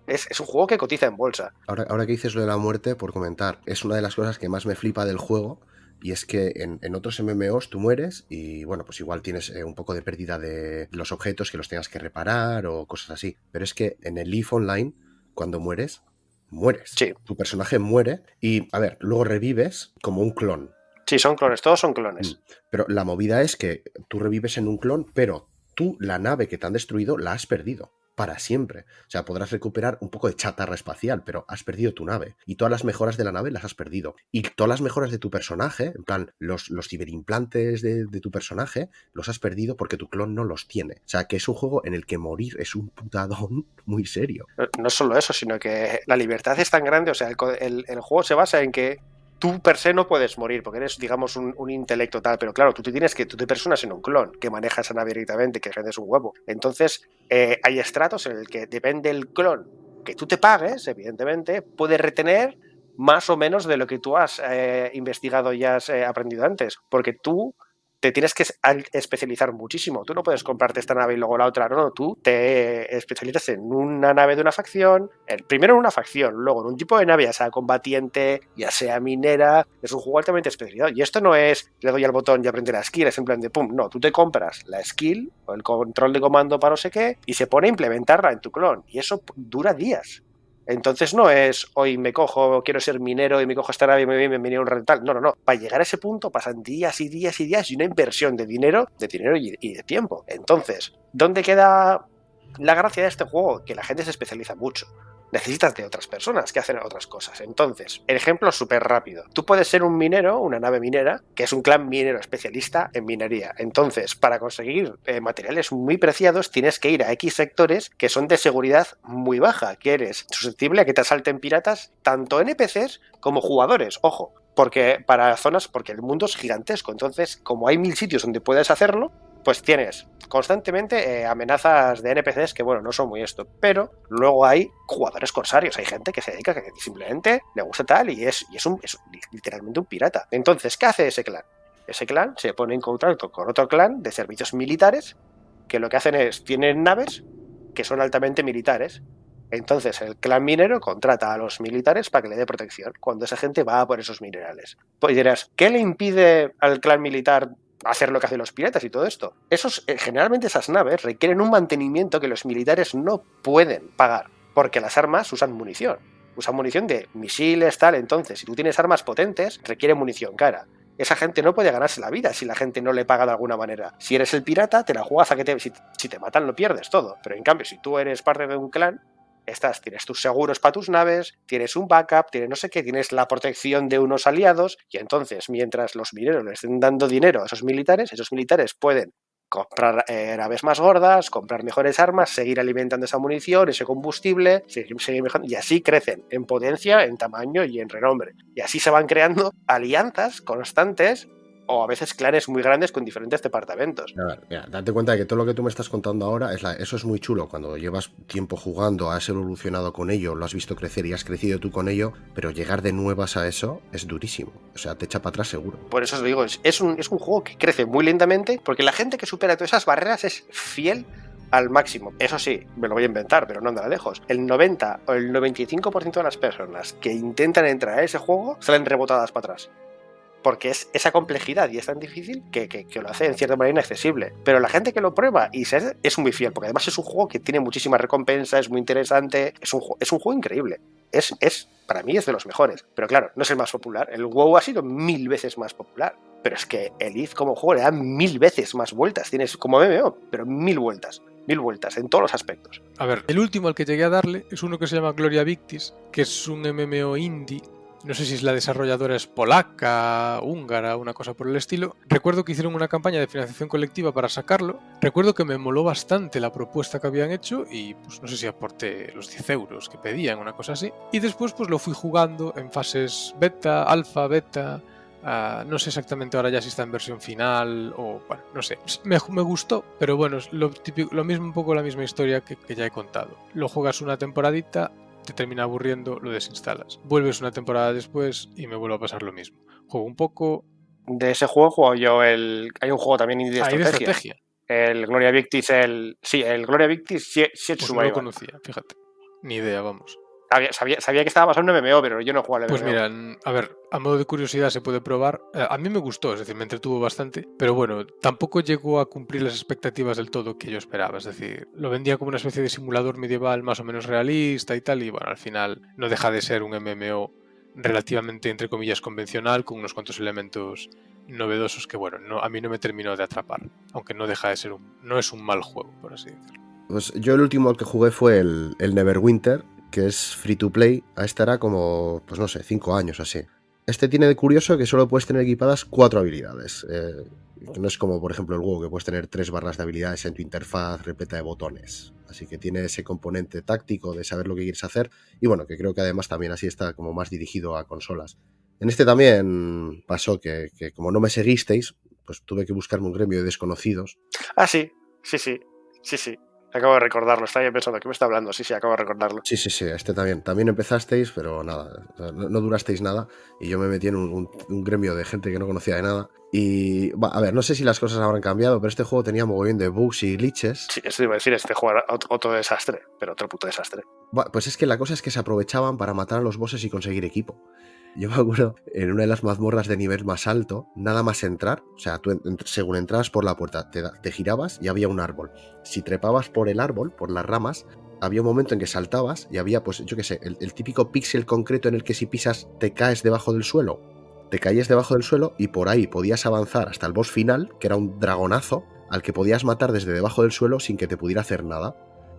Es un juego que cotiza en bolsa. Ahora que dices lo de la muerte, por comentar, es una de las cosas que más me flipa del juego. Y es que en otros MMOs tú mueres y bueno, pues igual tienes un poco de pérdida de los objetos que los tengas que reparar o cosas así. Pero es que en el EVE Online, cuando mueres. Sí. Tu personaje muere y, a ver, luego revives como un clon. Sí, son clones, todos son clones. Pero la movida es que tú revives en un clon, pero tú la nave que te han destruido la has perdido. Para siempre. O sea, podrás recuperar un poco de chatarra espacial, pero has perdido tu nave. Y todas las mejoras de la nave las has perdido. Y todas las mejoras de tu personaje, en plan, los ciberimplantes de tu personaje, los has perdido porque tu clon no los tiene. O sea, que es un juego en el que morir es un putadón muy serio. No solo eso, sino que la libertad es tan grande. O sea, el juego se basa en que tú per se no puedes morir, porque eres, digamos, un intelecto tal, pero claro, tú te personas en un clon que maneja esa nave directamente, que es un huevo. Entonces, hay estratos en el que depende del clon que tú te pagues, evidentemente, puede retener más o menos de lo que tú has investigado y has aprendido antes, porque tú te tienes que especializar muchísimo. Tú no puedes comprarte esta nave y luego la otra. No, tú te especializas en una nave de una facción, primero en una facción, luego en un tipo de nave, ya sea combatiente, ya sea minera. Es un juego altamente especializado. Y esto no es, le doy al botón y aprende la skill, es en plan de pum. No, tú te compras la skill o el control de comando para no sé qué y se pone a implementarla en tu clon. Y eso dura días. Entonces no es hoy quiero ser minero y me cojo esta nave y me viene un rental. No. Para llegar a ese punto pasan días y días y días y una inversión de dinero y de tiempo. Entonces, ¿dónde queda la gracia de este juego? Que la gente se especializa mucho. Necesitas de otras personas que hacen otras cosas. Entonces, el ejemplo súper rápido. Tú puedes ser un minero, una nave minera, que es un clan minero especialista en minería. Entonces, para conseguir materiales muy preciados, tienes que ir a X sectores que son de seguridad muy baja, que eres susceptible a que te asalten piratas, tanto NPCs como jugadores. Ojo, porque el mundo es gigantesco. Entonces, como hay 1000 sitios donde puedes hacerlo, pues tienes constantemente amenazas de NPCs que, bueno, no son muy esto, pero luego hay jugadores corsarios, hay gente que se dedica a que simplemente le gusta tal y es literalmente un pirata. Entonces, ¿qué hace ese clan? Ese clan se pone en contacto con otro clan de servicios militares que lo que hacen es, tienen naves que son altamente militares. Entonces el clan minero contrata a los militares para que le dé protección cuando esa gente va a por esos minerales. Pues dirás, ¿qué le impide al clan militar hacer lo que hacen los piratas y todo esto? Generalmente esas naves requieren un mantenimiento que los militares no pueden pagar, porque las armas usan munición de misiles, tal. Entonces, si tú tienes armas potentes, requiere munición cara. Esa gente no puede ganarse la vida si la gente no le paga de alguna manera. Si eres el pirata, te la juegas a que si te matan lo pierdes todo. Pero en cambio, si tú eres parte de un clan, tienes tus seguros para tus naves, tienes un backup, tienes no sé qué, tienes la protección de unos aliados, y entonces, mientras los mineros le estén dando dinero a esos militares pueden comprar naves más gordas, comprar mejores armas, seguir alimentando esa munición, ese combustible, seguir mejorando, y así crecen en potencia, en tamaño y en renombre. Y así se van creando alianzas constantes o a veces clanes muy grandes con diferentes departamentos. Mira, date cuenta de que todo lo que tú me estás contando ahora, eso es muy chulo. Cuando llevas tiempo jugando, has evolucionado con ello, lo has visto crecer y has crecido tú con ello, pero llegar de nuevas a eso es durísimo. O sea, te echa para atrás seguro. Por eso os digo, es un juego que crece muy lentamente, porque la gente que supera todas esas barreras es fiel al máximo. Eso sí, me lo voy a inventar, pero no anda lejos. El 90 o el 95% de las personas que intentan entrar a ese juego salen rebotadas para atrás. Porque es esa complejidad y es tan difícil que lo hace en cierta manera inaccesible. Pero la gente que lo prueba y es muy fiel, porque además es un juego que tiene muchísima recompensa, es muy interesante, es un juego increíble. Para mí es de los mejores. Pero claro, no es el más popular. El WoW ha sido 1000 veces más popular. Pero es que el ETH como juego le da 1000 veces más vueltas. Tienes como MMO, pero 1000 vueltas. 1000 vueltas en todos los aspectos. A ver, el último al que llegué a darle es uno que se llama Gloria Victis, que es un MMO indie. No sé si la desarrolladora es polaca, húngara, una cosa por el estilo. Recuerdo que hicieron una campaña de financiación colectiva para sacarlo. Recuerdo que me moló bastante la propuesta que habían hecho y pues no sé si aporté los 10 euros que pedían, una cosa así. Y después pues lo fui jugando en fases beta, alfa, beta. No sé exactamente ahora ya si está en versión final o bueno, no sé. Me gustó, pero bueno, es lo mismo, un poco la misma historia que ya he contado. Lo juegas una temporadita, te termina aburriendo, lo desinstalas. Vuelves una temporada después y me vuelve a pasar lo mismo. Juego un poco... De ese juego juego yo hay un juego también de estrategia. El Gloria Victis, el Gloria Victis Siege pues Survivor. no lo conocía, fíjate. Ni idea, vamos. Sabía que estaba basado en un MMO, pero yo no juego al MMO. Pues mira, a ver, a modo de curiosidad se puede probar. A mí me gustó, es decir, me entretuvo bastante, pero bueno, tampoco llegó a cumplir las expectativas del todo que yo esperaba. Es decir, lo vendía como una especie de simulador medieval más o menos realista y tal, y bueno, al final no deja de ser un MMO relativamente, entre comillas, convencional, con unos cuantos elementos novedosos que, bueno, a mí no me terminó de atrapar, aunque no deja de ser no es un mal juego, por así decirlo. Pues yo el último que jugué fue el Neverwinter, que es free to play. A este hará como, pues no sé, 5 años así. Este tiene de curioso que solo puedes tener equipadas 4 habilidades. No es como, por ejemplo, el WoW, que puedes tener 3 barras de habilidades en tu interfaz repleta de botones. Así que tiene ese componente táctico de saber lo que quieres hacer. Y bueno, que creo que además también así está como más dirigido a consolas. En este también pasó que como no me seguisteis, pues tuve que buscarme un gremio de desconocidos. Ah, sí. Acabo de recordarlo, estaba pensando, ¿qué me está hablando? Sí, acabo de recordarlo. Sí, este también. También empezasteis, pero nada, no durasteis nada. Y yo me metí en un gremio de gente que no conocía de nada. Y, a ver, no sé si las cosas habrán cambiado, pero este juego tenía mogollón de bugs y glitches. Sí, eso iba a decir, este juego era otro desastre, pero otro puto desastre. Pues es que la cosa es que se aprovechaban para matar a los bosses y conseguir equipo. Yo me acuerdo, en una de las mazmorras de nivel más alto, nada más entrar, o sea, tú según entrabas por la puerta, te girabas y había un árbol. Si trepabas por el árbol, por las ramas, había un momento en que saltabas y había, pues yo qué sé, el típico píxel concreto en el que si pisas te caes debajo del suelo. Te caías debajo del suelo y por ahí podías avanzar hasta el boss final, que era un dragonazo, al que podías matar desde debajo del suelo sin que te pudiera hacer nada.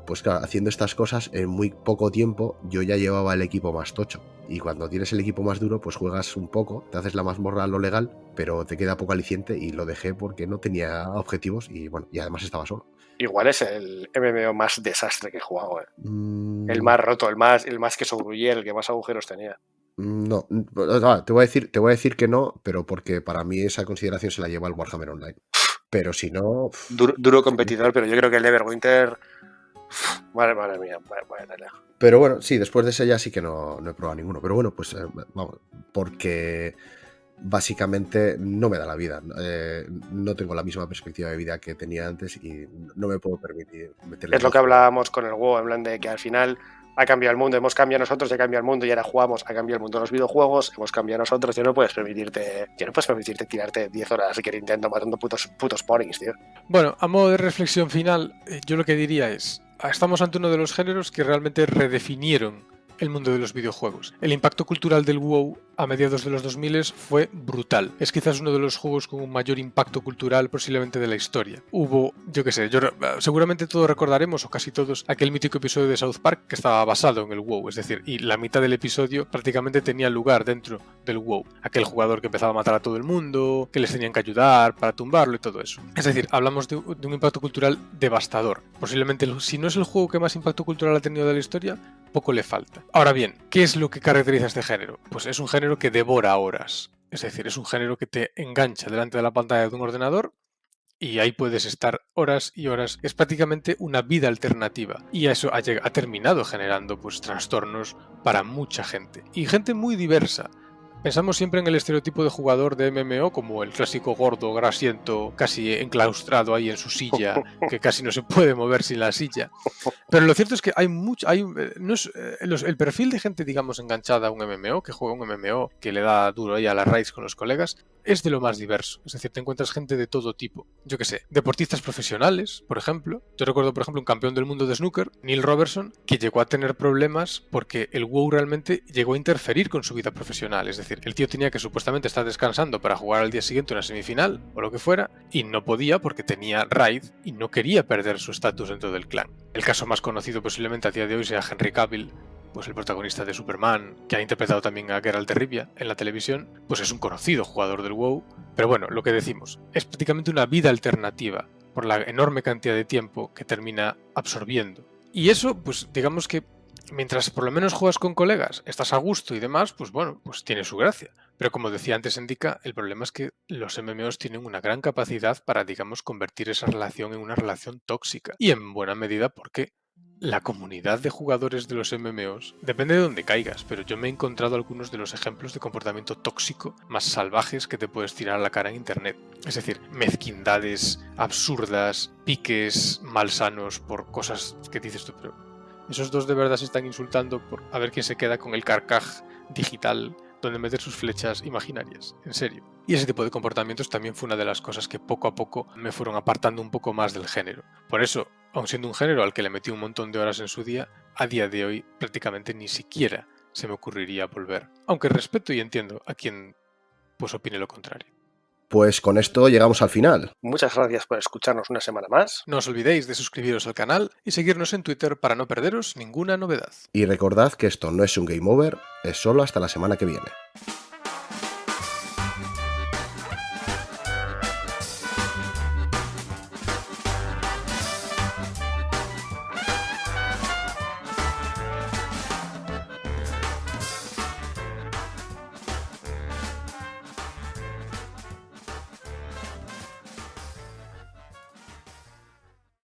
Pues claro, haciendo estas cosas en muy poco tiempo yo ya llevaba el equipo más tocho. Y cuando tienes el equipo más duro, pues juegas un poco, te haces la mazmorra a lo legal, pero te queda poco aliciente y lo dejé porque no tenía objetivos y bueno, y además estaba solo. Igual es el MMO más desastre que he jugado, El más roto, el más que sobrehuye, el que más agujeros tenía. No, te voy a decir que no, pero porque para mí esa consideración se la lleva el Warhammer Online. Pero si no... Duro competidor, pero yo creo que el Neverwinter... Madre mía, vaya tela. Pero bueno, sí, después de ese ya sí que no he probado ninguno. Pero bueno, pues vamos, porque básicamente no me da la vida. No tengo la misma perspectiva de vida que tenía antes y no me puedo permitir meterle... Es lo que hablábamos con el WoW, en plan de que al final ha cambiado el mundo, hemos cambiado nosotros, ya cambiado el mundo y ahora jugamos, ha cambiado el mundo de los videojuegos, hemos cambiado nosotros, ya no puedes permitirte tirarte 10 horas que Nintendo matando putos ponings, tío. Bueno, a modo de reflexión final, yo lo que diría es, estamos ante uno de los géneros que realmente redefinieron el mundo de los videojuegos. El impacto cultural del WoW a mediados de los 2000 fue brutal. Es quizás uno de los juegos con un mayor impacto cultural posiblemente de la historia. Hubo, yo qué sé, seguramente todos recordaremos, o casi todos, aquel mítico episodio de South Park que estaba basado en el WoW, es decir, y la mitad del episodio prácticamente tenía lugar dentro del WoW. Aquel jugador que empezaba a matar a todo el mundo, que les tenían que ayudar para tumbarlo y todo eso. Es decir, hablamos de un impacto cultural devastador. Posiblemente, si no es el juego que más impacto cultural ha tenido de la historia, poco le falta. Ahora bien, ¿qué es lo que caracteriza a este género? Pues es un género que devora horas. Es decir, es un género que te engancha delante de la pantalla de un ordenador y ahí puedes estar horas y horas. Es prácticamente una vida alternativa. Y eso ha terminado generando pues trastornos para mucha gente. Y gente muy diversa. Pensamos siempre en el estereotipo de jugador de MMO como el clásico gordo, grasiento, casi enclaustrado ahí en su silla, que casi no se puede mover sin la silla. Pero lo cierto es que el perfil de gente, digamos, enganchada a un MMO, que juega un MMO, que le da duro ahí a las raids con los colegas, es de lo más diverso. Es decir, te encuentras gente de todo tipo. Yo qué sé, deportistas profesionales, por ejemplo. Yo recuerdo, por ejemplo, un campeón del mundo de snooker, Neil Robertson, que llegó a tener problemas porque el WoW realmente llegó a interferir con su vida profesional. Es decir, el tío tenía que supuestamente estar descansando para jugar al día siguiente una semifinal o lo que fuera, y no podía porque tenía raid y no quería perder su estatus dentro del clan. El caso más conocido posiblemente a día de hoy sea Henry Cavill, pues el protagonista de Superman, que ha interpretado también a Geralt de Rivia en la televisión, pues es un conocido jugador del WoW. Pero bueno, lo que decimos, es prácticamente una vida alternativa por la enorme cantidad de tiempo que termina absorbiendo. Y eso, pues digamos que mientras por lo menos juegas con colegas, estás a gusto y demás, pues bueno, pues tiene su gracia. Pero como decía antes Endika, el problema es que los MMOs tienen una gran capacidad para, digamos, convertir esa relación en una relación tóxica. Y en buena medida porque la comunidad de jugadores de los MMOs depende de dónde caigas, pero yo me he encontrado algunos de los ejemplos de comportamiento tóxico más salvajes que te puedes tirar a la cara en internet. Es decir, mezquindades absurdas, piques malsanos por cosas que dices tú, pero esos dos de verdad se están insultando por a ver quién se queda con el carcaj digital donde meter sus flechas imaginarias, en serio. Y ese tipo de comportamientos también fue una de las cosas que poco a poco me fueron apartando un poco más del género. Por eso, aun siendo un género al que le metí un montón de horas en su día, a día de hoy prácticamente ni siquiera se me ocurriría volver. Aunque respeto y entiendo a quien pues opine lo contrario. Pues con esto llegamos al final. Muchas gracias por escucharnos una semana más. No os olvidéis de suscribiros al canal y seguirnos en Twitter para no perderos ninguna novedad. Y recordad que esto no es un game over, es solo hasta la semana que viene.